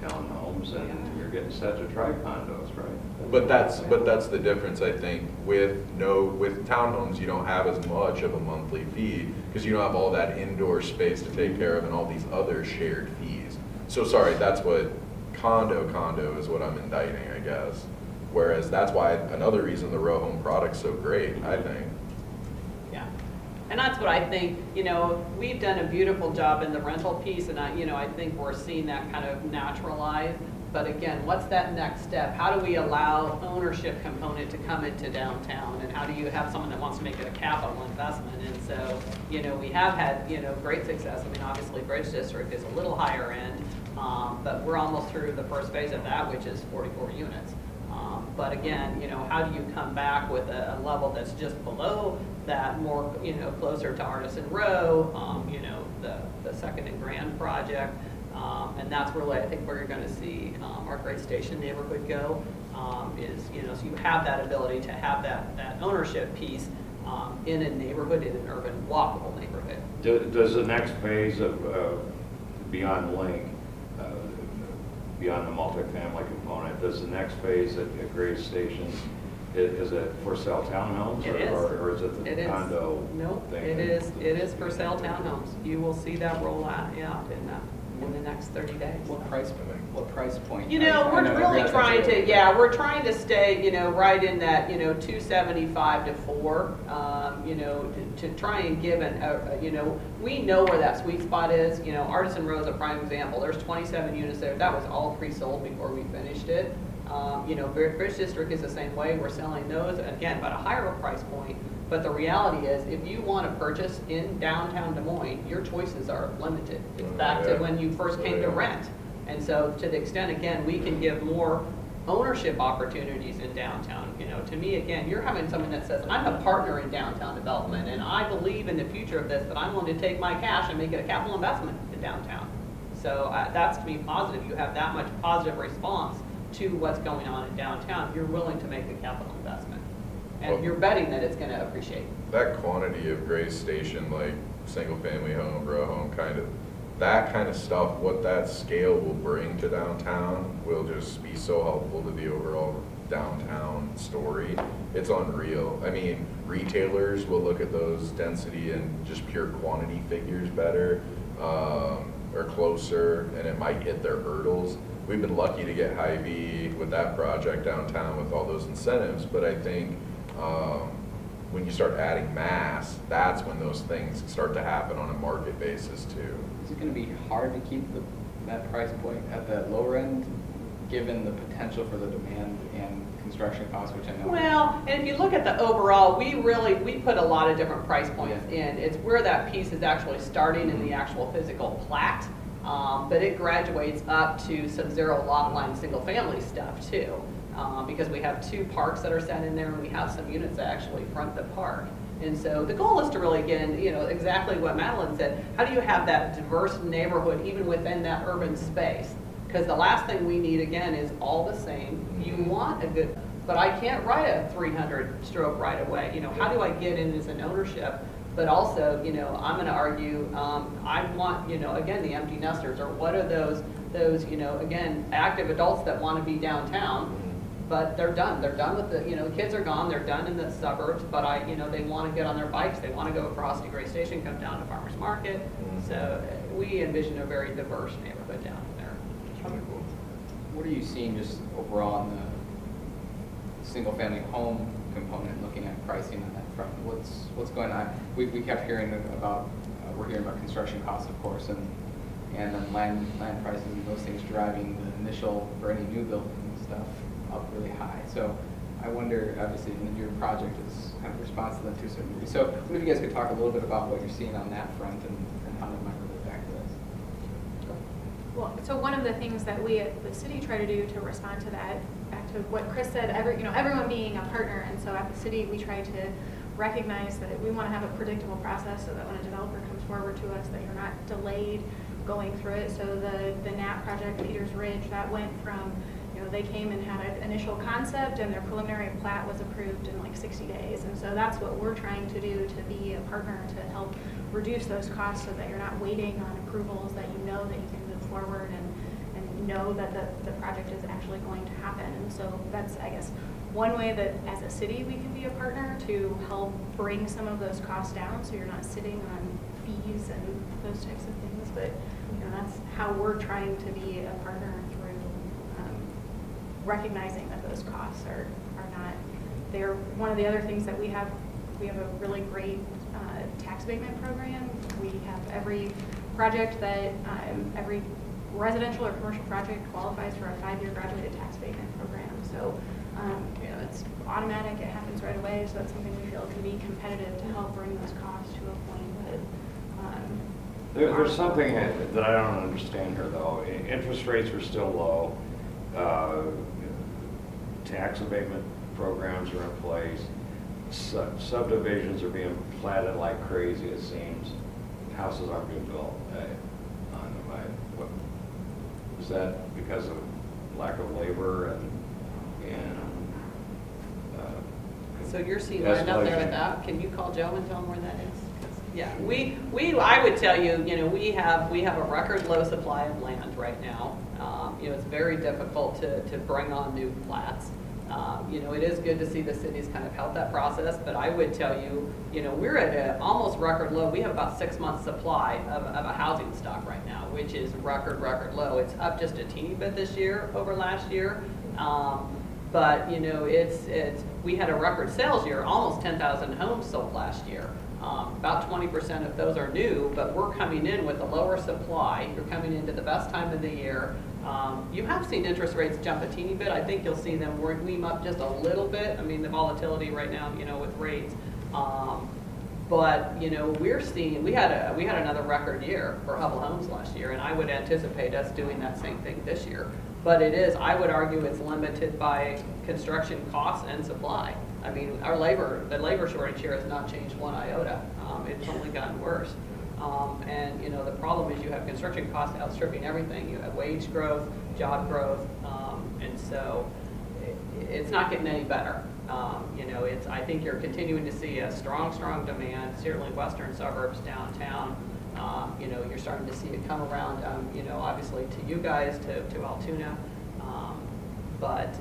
townhomes, and you're getting set to try condos, right? But that's the difference, I think. With townhomes, you don't have as much of a monthly fee because you don't have all that indoor space to take care of and all these other shared fees. So sorry, that's what condo is what I'm indicting, I guess. Whereas that's why another reason the row home product's so great, I think. Yeah, and that's what I think, you know, we've done a beautiful job in the rental piece, and I think we're seeing that kind of naturalize. But again, what's that next step? How do we allow ownership component to come into downtown? And how do you have someone that wants to make it a capital investment? And so, you know, we have had, you know, great success. I mean, obviously Bridge District is a little higher end, but we're almost through the first phase of that, which is 44 units. But again, you know, how do you come back with a level that's just below that, more, you know, closer to Artisan Row, you know, the Second and Grand project. And that's really, I think, where you're going to see our Great Station neighborhood go, is, you know, so you have that ability to have that ownership piece in a neighborhood, in an urban walkable neighborhood. Does the next phase of Beyond Link, beyond the multifamily component, does the next phase at Great Station, is it for sale townhomes? It is. Or is it the condo Nope, thing? it is for sale townhomes. You will see that roll out, in the next 30 days. What price point? You know, I we're know really that's trying really to, we're trying to stay, you know, right in that, you know, 275 to 4, you know, to try and give you know, we know where that sweet spot is. You know, Artisan Row is a prime example. There's 27 units there. That was all pre-sold before we finished it. You know, Bridge District is the same way. We're selling those, again, at a higher price point. But the reality is, if you want to purchase in downtown Des Moines, your choices are limited. It's back to when you first came to rent. And so to the extent, again, we can give more ownership opportunities in downtown. You know, to me, again, you're having someone that says, I'm a partner in downtown development, and I believe in the future of this, that I'm going to take my cash and make it a capital investment in downtown. So that's, to me, positive. You have that much positive response to what's going on in downtown. You're willing to make a capital investment. And you're betting that it's going to appreciate. That quantity of Great Station, like single family home, row home, that kind of stuff, what that scale will bring to downtown will just be so helpful to the overall downtown story. It's unreal. I mean, retailers will look at those density and just pure quantity figures better, or closer, and it might hit their hurdles. We've been lucky to get Hy-Vee with that project downtown with all those incentives, but I think when you start adding mass, that's when those things start to happen on a market basis too. Is it going to be hard to keep that price point at that lower end, given the potential for the demand and construction costs, which I know? Well, and if you look at the overall, we put a lot of different price points in. It's where that piece is actually starting in the actual physical plat, but it graduates up to some zero lot line single family stuff too. Because we have 2 parks that are set in there, and we have some units that actually front the park. And so the goal is to really, again, you know, exactly what Madeline said, how do you have that diverse neighborhood even within that urban space? Because the last thing we need, again, is all the same. You want a good, but I can't write a 300 stroke right away. You know, how do I get in as an ownership? But also, you know, I'm going to argue, I want, you know, again, the empty nesters, or what are those, you know, again, active adults that want to be downtown, but they're done. They're done with the, you know, the kids are gone. They're done in the suburbs, but you know, they want to get on their bikes. They want to go across the Great Station, come down to Farmers Market. So we envision a very diverse neighborhood down there. What are you seeing just overall on the single-family home component, looking at pricing on that front? What's going on? We kept hearing about, we're hearing about construction costs, of course, and then land prices and those things driving the initial, for any new building stuff, up really high. So I wonder, obviously, your project is kind of responsive to that to a certain degree. So what if you guys could talk a little bit about what you're seeing on that front and how that might relate back to this? Well, so one of the things that we at the city try to do to respond to that, back to what Kris said, everyone being a partner, and so at the city we try to recognize that we want to have a predictable process so that when a developer comes forward to us, that you're not delayed going through it. So the NAP project, Peters Ridge, that went from, they came and had an initial concept and their preliminary plat was approved in like 60 days. And so that's what we're trying to do, to be a partner to help reduce those costs so that you're not waiting on approvals, that you know that you can move forward and know that the project is actually going to happen. And so that's, I guess, one way that as a city we can be a partner to help bring some of those costs down so you're not sitting on fees and those types of things. But that's how we're trying to be a partner through recognizing that those costs are not, they're one of the other things that we have a really great tax abatement program. We have every project that, every residential or commercial project qualifies for a 5-year graduated tax abatement program. So, it's automatic, it happens right away, so that's something we feel can be competitive to help bring those costs to a point that, There's something that I don't understand here, though. Interest rates are still low. Tax abatement programs are in place. Subdivisions are being platted like crazy, it seems. Houses aren't being built on them. Is that because of lack of labor and So you're seeing right up there with that. Can you call Joe and tell him where that is? Yeah, I would tell you, we have a record low supply of land right now. It's very difficult to bring on new plats. It is good to see the cities kind of help that process, but I would tell you, we're at an almost record low. We have about 6 months supply of a housing stock right now, which is record low. It's up just a teeny bit this year over last year. But we had a record sales year, almost 10,000 homes sold last year. About 20% of those are new, but we're coming in with a lower supply. You're coming into the best time of the year. You have seen interest rates jump a teeny bit. I think you'll see them wean up just a little bit. I mean, the volatility right now, with rates. But we're seeing we had another record year for Hubbell Homes last year, and I would anticipate us doing that same thing this year. But I would argue it's limited by construction costs and supply. I mean, the labor shortage here has not changed one iota. It's only gotten worse. And the problem is you have construction costs outstripping everything. You have wage growth, job growth, and so it's not getting any better. I think you're continuing to see a strong demand, certainly western suburbs, downtown. You're starting to see it come around, obviously to you guys, to Altoona. But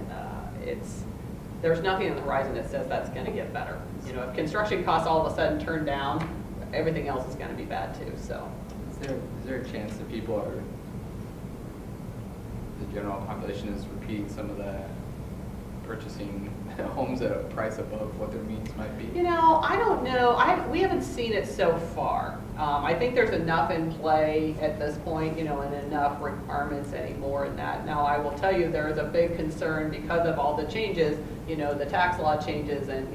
there's nothing on the horizon that says that's going to get better. If construction costs all of a sudden turn down, everything else is going to be bad too. So, is there a chance that the general population is repeating some of the purchasing homes at a price above what their means might be? I don't know. We haven't seen it so far. I think there's enough in play at this point, and enough requirements anymore in that. Now, I will tell you there is a big concern because of all the changes, the tax law changes, and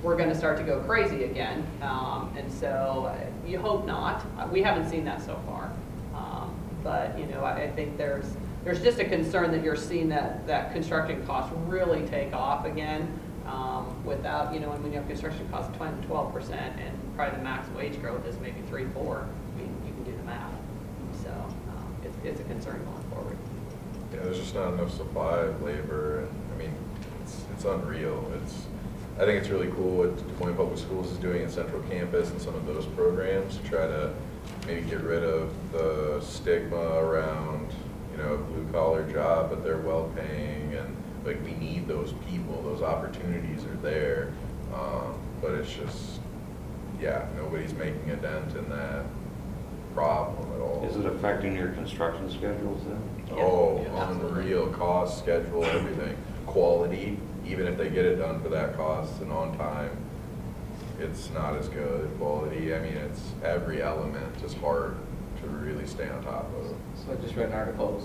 we're going to start to go crazy again. And so you hope not. We haven't seen that so far. But I think there's just a concern that you're seeing that construction costs really take off again, without, and when you have construction costs of 10 to 12%, and probably the max wage growth is maybe 3-4, you can do the math. So it's a concern going forward. Yeah, there's just not enough supply of labor, and it's unreal. I think it's really cool what Des Moines Public Schools is doing in Central Campus and some of those programs to try to maybe get rid of the stigma around a blue-collar job, but they're well-paying, and we need those people. Those opportunities are there, but it's just, nobody's making a dent in that problem at all. Is it affecting your construction schedules then? Oh, Yeah, unreal. Cost, schedule, everything. Quality, even if they get it done for that cost and on time, it's not as good. Quality, it's every element is hard to really stay on top of. So I just read an article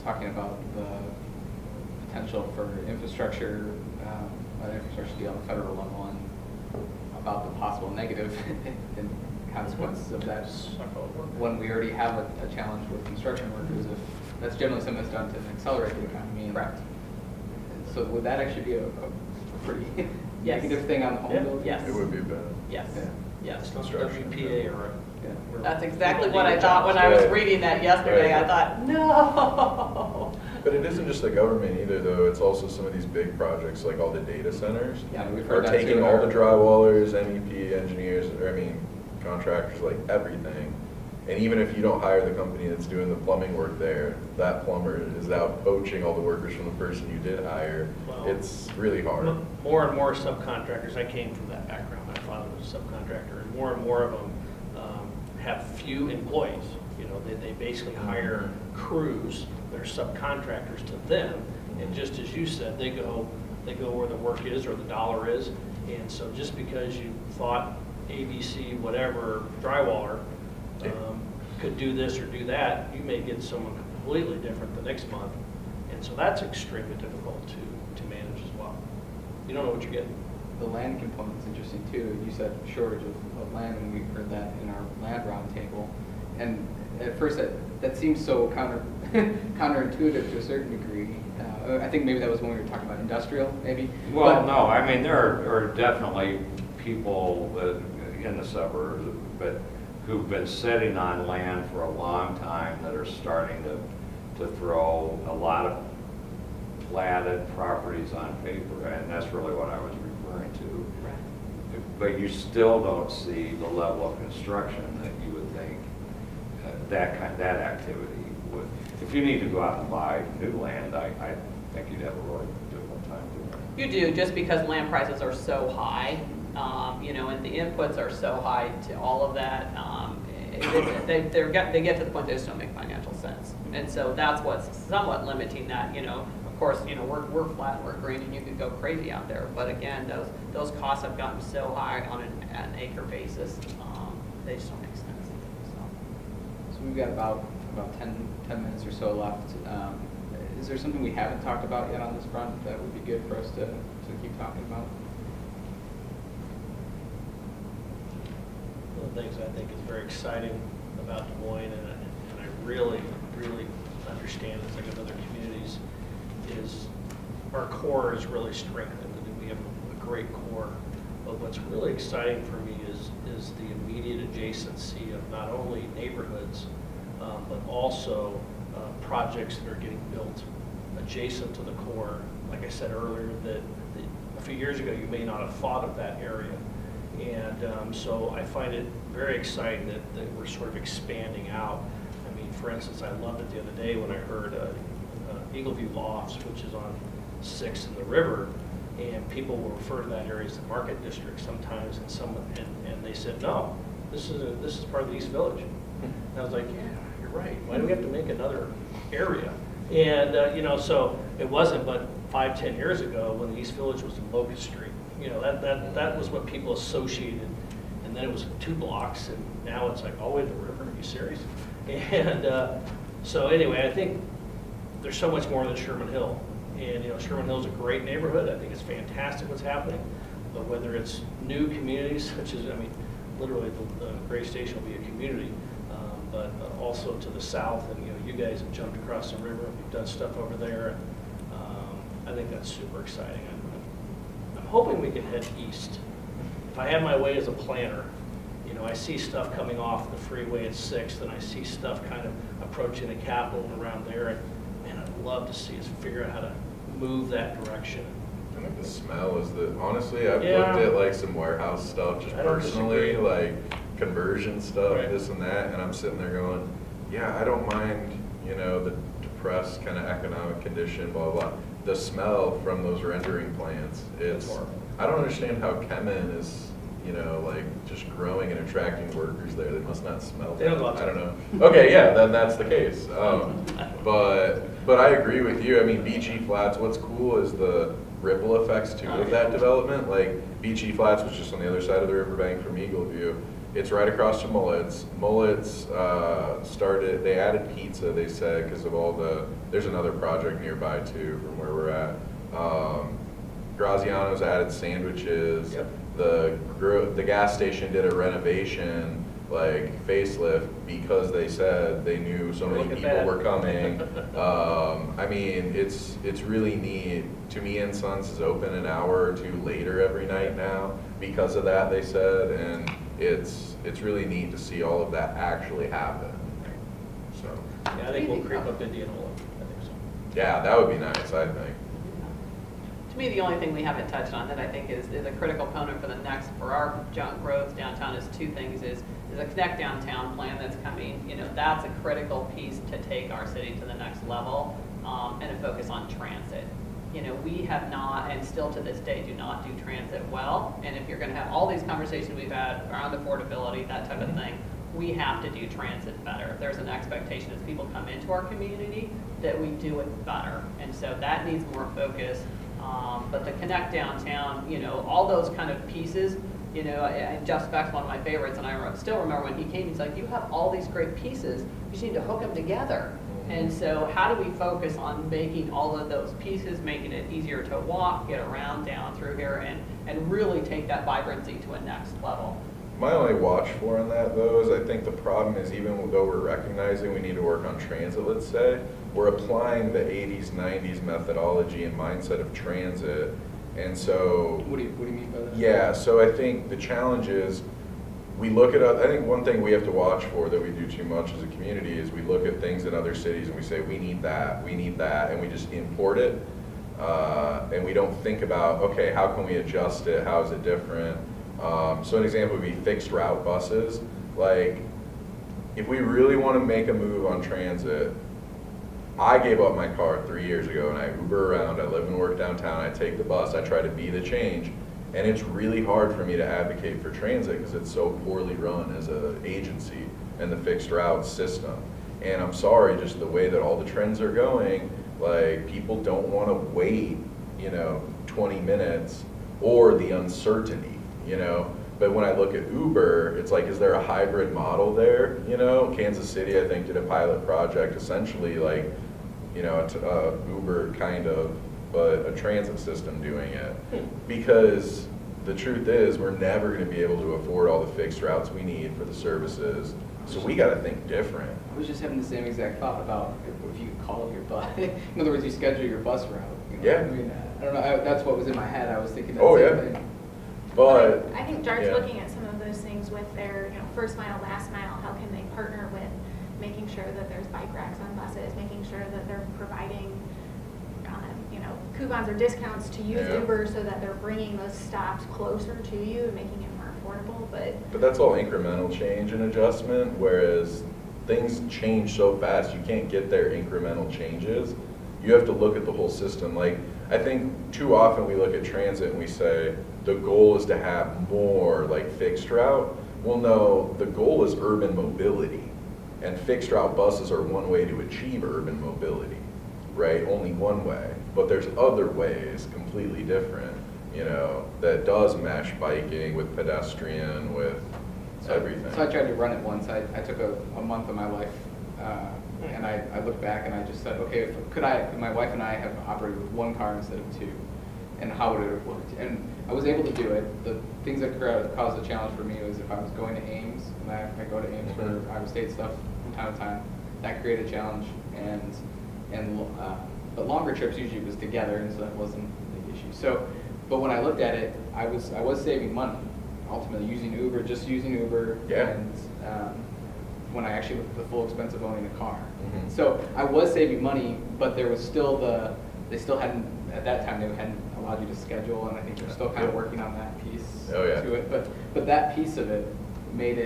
talking about the potential for infrastructure, an infrastructure deal on the federal level, and about the possible negative and consequences of that. When we already have a challenge with construction workers, if that's generally something that's done to accelerate the economy. Correct. So would that actually be a pretty Yes. negative thing on the home building? Yes. It would be bad. Yes. Yeah. Yes. It's not WPA or we're- That's exactly we're what I doing thought when I was Right. reading that yesterday. I Right. thought, no. But it isn't just the government either, though. It's also some of these big projects, like all the data centers, Yeah, we've are heard that too taking in all our- the drywallers, MEP engineers, or I mean, contractors, like everything. And even if you don't hire the company that's doing the plumbing work there, that plumber is out poaching all the workers from the person you did hire. Well, It's really hard. More and more subcontractors, I came from that background, my father was a subcontractor, and more of them have few employees. You know, they basically hire crews that are subcontractors to them, and just as you said, they go where the work is or the dollar is, and so just because you thought ABC, whatever, drywaller, could do this or do that, you may get someone completely different the next month, and so that's extremely difficult to manage as well. You don't know what you're getting. The land component is interesting too. You said shortage of land, and we heard that in our land roundtable. And at first, that seems so counterintuitive to a certain degree. I think maybe that was when we were talking about industrial, maybe. Well, But- no, I mean, there are definitely people in the suburbs, but who've been sitting on land for a long time that are starting to throw a lot of platted properties on paper, and that's really what I was referring to. But you still don't see the level of construction that you would think that activity would. If you need to go out and buy new land, I think you'd have a really difficult time doing it. You do, just because land prices are so high, you know, and the inputs are so high to all of that. They get to the point they just don't make financial sense. And so that's what's somewhat limiting that, you know. Of course, you know, we're flat and we're green and you could go crazy out there. But again, those costs have gotten so high on an acre basis, they just don't make sense. So we've got about 10 minutes or so left. Is there something we haven't talked about yet on this front that would be good for us to keep talking about? One of the things I think is very exciting about Des Moines, and I really, really understand, it's like in other communities, is our core is really strengthened, and we have a great core. But what's really exciting for me is the immediate adjacency of not only neighborhoods, but also projects that are getting built adjacent to the core. Like I said earlier, that a few years ago, you may not have thought of that area. And so I find it very exciting that we're sort of expanding out. I mean, for instance, I loved it the other day when I heard Eagle View Lofts, which is on 6th and the river, and people will refer to that area as the market district sometimes, and they said, no, this is part of the East Village. And I was like, yeah, you're right. Why do we have to make another area? And, you know, so it wasn't but 5-10 years ago when the East Village was in Locust Street. You know, that was what people associated. And then it was 2 blocks, and now it's like all the way to the river. Are you serious? And so anyway, I think there's so much more than Sherman Hill. And, you know, Sherman Hill is a great neighborhood. I think it's fantastic what's happening. But whether it's new communities, such as, I mean, literally the Gray Station will be a community, but also to the south. And, you know, you guys have jumped across the river. You've done stuff over there. I think that's super exciting. I'm hoping we can head east. If I had my way as a planner, you know, I see stuff coming off the freeway at 6th, and I see stuff kind of approaching the Capitol and around there. And, man, I'd love to see us figure out how to move that direction. I think the smell is honestly, I've Yeah. looked at like some warehouse stuff just I don't personally, disagree. like conversion stuff, Right. this and that, and I'm sitting there going, yeah, I don't mind, you know, the depressed kind of economic condition, blah, blah. The smell from those rendering plants, It's horrible. I don't understand how Kemen is, you know, like just growing and attracting workers there. They must not smell They don't bad. go outside. I don't know. Okay, yeah, then that's the case. But I agree with you. I mean, Beachy Flats, what's cool is the ripple effects too of that development. Like Beachy Flats was just on the other side of the riverbank from Eagle View. It's right across from Mullet's. Mullet's they added pizza, they said, because of all there's another project nearby too from where we're at. Graziano's added sandwiches. Yep. The gas station did a renovation, like facelift, because they said they knew so many Look at people that. were coming. I mean, it's really neat. To Me and Sons is open an hour or two later every night now because of that, they said, and it's really neat to see all of that actually happen. So, Yeah, I think we'll creep up Indianola, I think so. yeah, that would be nice, I think. To me, the only thing we haven't touched on that I think is a critical component for our junk roads downtown is two things, is a Connect Downtown plan that's coming. You know, that's a critical piece to take our city to the next level, and a focus on transit. You know, we have not, and still to this day, do not do transit well. And if you're gonna have all these conversations we've had around affordability, that type of thing, we have to do transit better. There's an expectation as people come into our community that we do it better. And so that needs more focus. But the Connect Downtown, you know, all those kind of pieces, you know, and Jeff Speck's one of my favorites, and I still remember when he came, he's like, you have all these great pieces, you just need to hook them together. And so how do we focus on making all of those pieces, making it easier to walk, get around down through here, and really take that vibrancy to a next level? My only watch for on that, though, is I think the problem is even though we're recognizing we need to work on transit, let's say, we're applying the 80s, 90s methodology and mindset of transit. And so... What do you mean by that? Yeah, so I think the challenge is we look at, I think one thing we have to watch for that we do too much as a community is we look at things in other cities and we say, we need that, and we just import it. And we don't think about, okay, how can we adjust it? How is it different? So an example would be fixed route buses. Like, if we really want to make a move on transit, I gave up my car 3 years ago and I Uber around. I live and work downtown. I take the bus. I try to be the change. And it's really hard for me to advocate for transit because it's so poorly run as an agency and the fixed route system. And I'm sorry, just the way that all the trends are going, like, people don't want to wait, 20 minutes or the uncertainty, But when I look at Uber, it's like, is there a hybrid model there? Kansas City, I think, did a pilot project, essentially like, Uber kind of, but a transit system doing it. Because the truth is, we're never going to be able to afford all the fixed routes we need for the services. So we got to think different. I was just having the same exact thought about if you call your bus. In other words, you schedule your bus route. Yeah. I mean, I don't know. That's what was in my head. I was thinking that Oh, same yeah. thing. But I think DART's yeah. looking at some of those things with their, first mile, last mile. How can they partner with making sure that there's bike racks on buses, making sure that they're providing, coupons or discounts to use Yeah. Uber so that they're bringing those stops closer to you and making it more affordable. But that's all incremental change and adjustment, whereas things change so fast, you can't get there incremental changes. You have to look at the whole system. Like, I think too often we look at transit and we say, the goal is to have more like fixed route. Well, no, the goal is urban mobility. And fixed route buses are one way to achieve urban mobility, right? Only one way. But there's other ways, completely different, that does mesh biking with pedestrian, with everything. So I tried to run it once. I took a month of my life, and I looked back and I just said, okay, could my wife and I have operated with one car instead of two? And how would it have worked? And I was able to do it. The things that caused a challenge for me was if I was going to Ames, and I go to Ames for Iowa State stuff from time to time, that created a challenge. But longer trips usually was together, and so that wasn't a big issue. So, but when I looked at it, I was saving money, ultimately using Uber, Yeah. and when I actually looked at the full expense of owning a car. Mhm. So I was saving money, but there was still they still hadn't, at that time, they hadn't allowed you to schedule, and I think they're still kind of working on that piece Oh, yeah. to it. But that piece of it made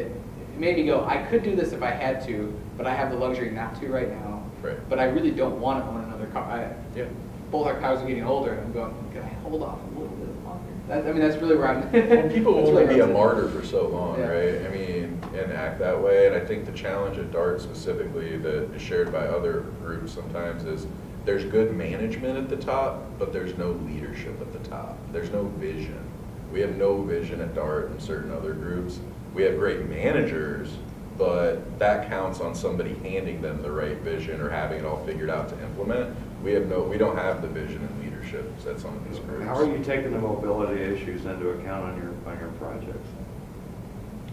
me go, I could do this if I had to, but I have the luxury not to right now. Right. But I really don't want to own another car. Yeah. Both our cars are getting older, and I'm going, can I hold off a little bit longer? That's really where I'm. Well, people that's will really only be where a I'm martyr for so long, Yeah. right? I mean, and act that way. And I think the challenge at DART specifically that is shared by other groups sometimes is there's good management at the top, but there's no leadership at the top. There's no vision. We have no vision at DART and certain other groups. We have great managers, but that counts on somebody handing them the right vision or having it all figured out to implement. We don't have the vision and leadership at some of these groups. How are you taking the mobility issues into account on your projects?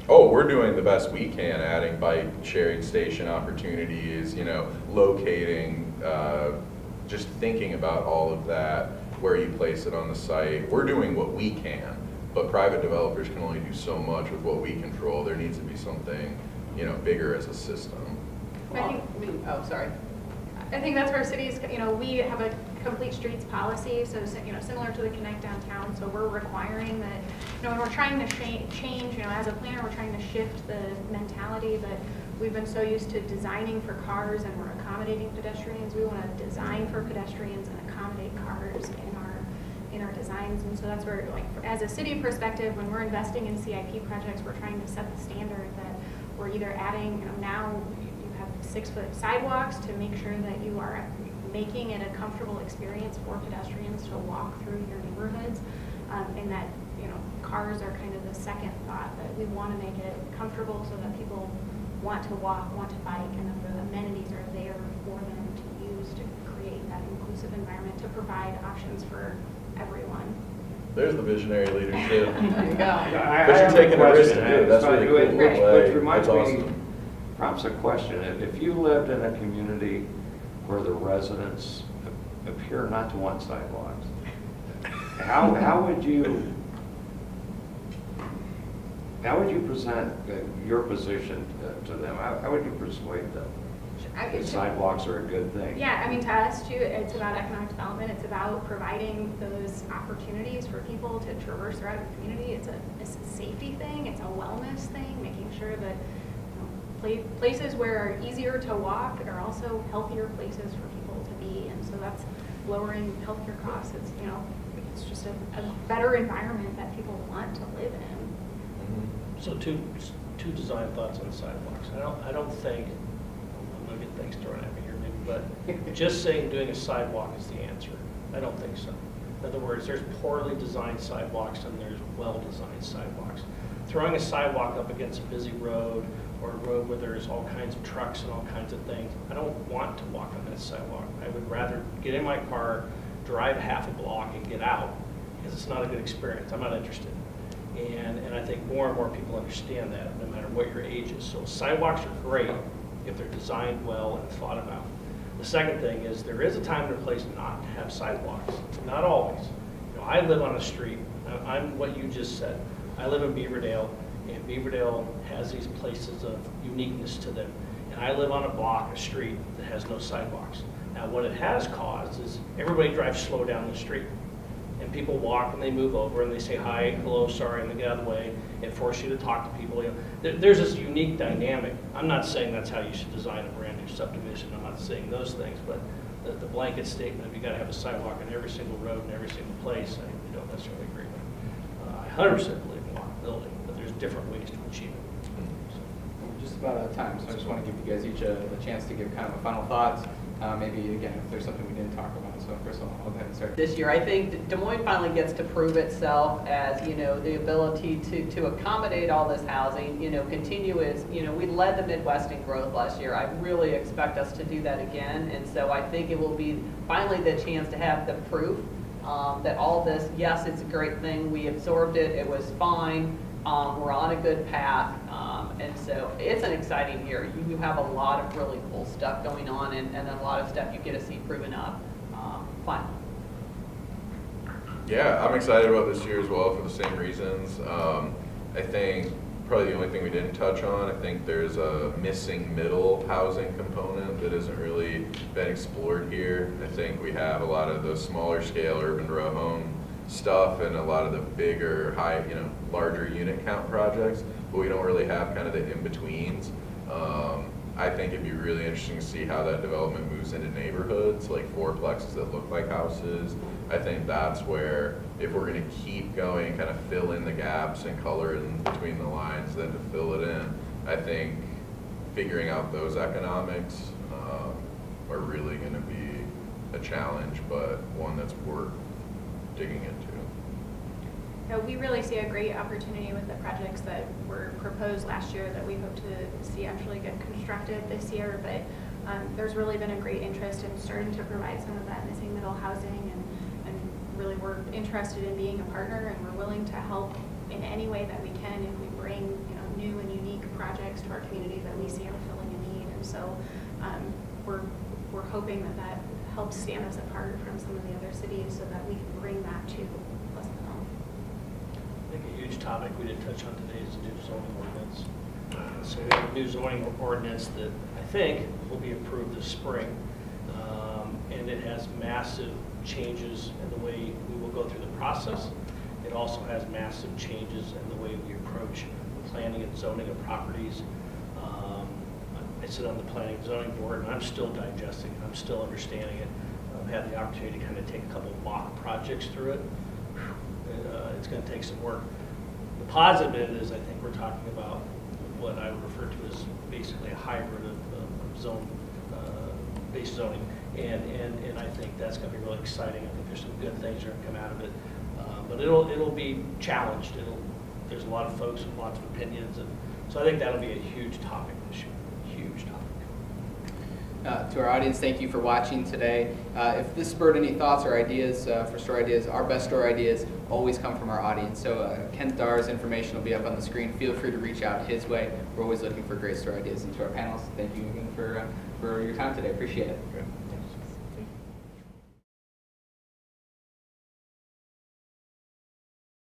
Oh, we're doing the best we can, adding bike sharing station opportunities, locating, just thinking about all of that, where you place it on the site. We're doing what we can. but private developers can only do so much with what we control. There needs to be something, you know, bigger as a system. Sorry. I think that's where cities, you know, we have a complete streets policy, so, you know, similar to the Connect Downtown, so we're requiring that, you know, when we're trying to change, you know, as a planner, we're trying to shift the mentality that we've been so used to designing for cars and we're accommodating pedestrians. We want to design for pedestrians and accommodate cars in our designs, and so that's where, like, as a city perspective, when we're investing in CIP projects, we're trying to set the standard that we're either adding, you know, now you have 6-foot sidewalks to make sure that you are making it a comfortable experience for pedestrians to walk through your neighborhoods, and that, you know, cars are kind of the second thought, that we want to make it comfortable so that people want to walk, want to bike, and that the amenities are there for them to use to create that inclusive environment, to provide options for everyone. There's the visionary leadership. There you go. I But you're have taking a risk question, to do it. That's really cool. Which Like, reminds that's me, awesome. prompts a question. If you lived in a community where the residents appear not to want sidewalks, how would you present your position to them? How would you persuade them that sidewalks are a good thing? Yeah, I mean, to us too, it's about economic development. It's about providing those opportunities for people to traverse throughout the community. It's a safety thing. It's a wellness thing, making sure that, you know, places where are easier to walk are also healthier places for people to be. And so that's lowering healthcare costs. It's, you know, it's just a better environment that people want to live in. So two design thoughts on sidewalks. I don't think, I'm gonna get things thrown at me here maybe, but just saying doing a sidewalk is the answer. I don't think so. In other words, there's poorly designed sidewalks and there's well-designed sidewalks. Throwing a sidewalk up against a busy road or a road where there's all kinds of trucks and all kinds of things, I don't want to walk on that sidewalk. I would rather get in my car, drive half a block and get out, because it's not a good experience. I'm not interested. And I think more and more people understand that, no matter what your age is. So sidewalks are great if they're designed well and thought about. The second thing is there is a time and a place not to have sidewalks. Not always. You know, I live on a street. I'm what you just said. I live in Beaverdale, and Beaverdale has these places of uniqueness to them. And I live on a block, a street that has no sidewalks. Now, what it has caused is everybody drives slow down the street. And people walk and they move over and they say hi, hello, sorry, and they get out of the way and force you to talk to people. You know, there's this unique dynamic. I'm not saying that's how you should design a brand new subdivision. I'm not saying those things, but the blanket statement of you got to have a sidewalk on every single road in every single place, I don't necessarily agree with. I 100% believe in walkability, but there's different ways to achieve it. We're just about out of time, so I just want to give you guys each a chance to give kind of a final thoughts. Maybe, again, if there's something we didn't talk about. So, Kris, I'll go ahead and start. This year, I think Des Moines finally gets to prove itself as, you know, the ability to accommodate all this housing, you know, continue as, you know, we led the Midwest in growth last year. I really expect us to do that again. And so I think it will be finally the chance to have the proof that all this, yes, it's a great thing. We absorbed it. It was fine. We're on a good path. And so it's an exciting year. You have a lot of really cool stuff going on and a lot of stuff you get to see proven up. Fun. Yeah, I'm excited about this year as well for the same reasons. I think probably the only thing we didn't touch on, I think there's a missing middle housing component that hasn't really been explored here. I think we have a lot of the smaller scale urban row home stuff and a lot of the bigger, larger unit count projects, but we don't really have kind of the in-betweens. I think it'd be really interesting to see how that development moves into neighborhoods, like fourplexes that look like houses. I think that's where, if we're gonna keep going, kind of fill in the gaps and color in between the lines, then to fill it in, I think figuring out those economics are really gonna be a challenge, but one that's worth digging into. No, we really see a great opportunity with the projects that were proposed last year that we hope to see actually get constructed this year. But there's really been a great interest in starting to provide some of that missing middle housing, and really we're interested in being a partner, and we're willing to help in any way that we can if we bring, you know, new and unique projects to our community that we see are filling a need. And so we're hoping that that helps stand us apart from some of the other cities so that we can bring that to Pleasantville. think a huge topic we didn't touch on today is the new zoning ordinance. So we have a new zoning ordinance that I think will be approved this spring. And it has massive changes in the way we will go through the process. It also has massive changes in the way we approach planning and zoning of properties. I sit on the planning and zoning board, and I'm still digesting it. I'm still understanding it. I've had the opportunity to kind of take a couple of mock projects through it. It's going to take some work. The positive is I think we're talking about what I would refer to as basically a hybrid of zone-based zoning. And I think that's going to be really exciting. I think there's some good things that are going to come out of it. But it'll be challenged. There's a lot of folks with lots of opinions. And so I think that'll be a huge topic this year. Huge topic. To our audience, thank you for watching today. If this spurred any thoughts or ideas for story ideas, our best story ideas always come from our audience. So Kent Darr's information will be up on the screen. Feel free to reach out his way. We're always looking for great story ideas. And to our panelists, thank you again for your time today. Appreciate it. Good.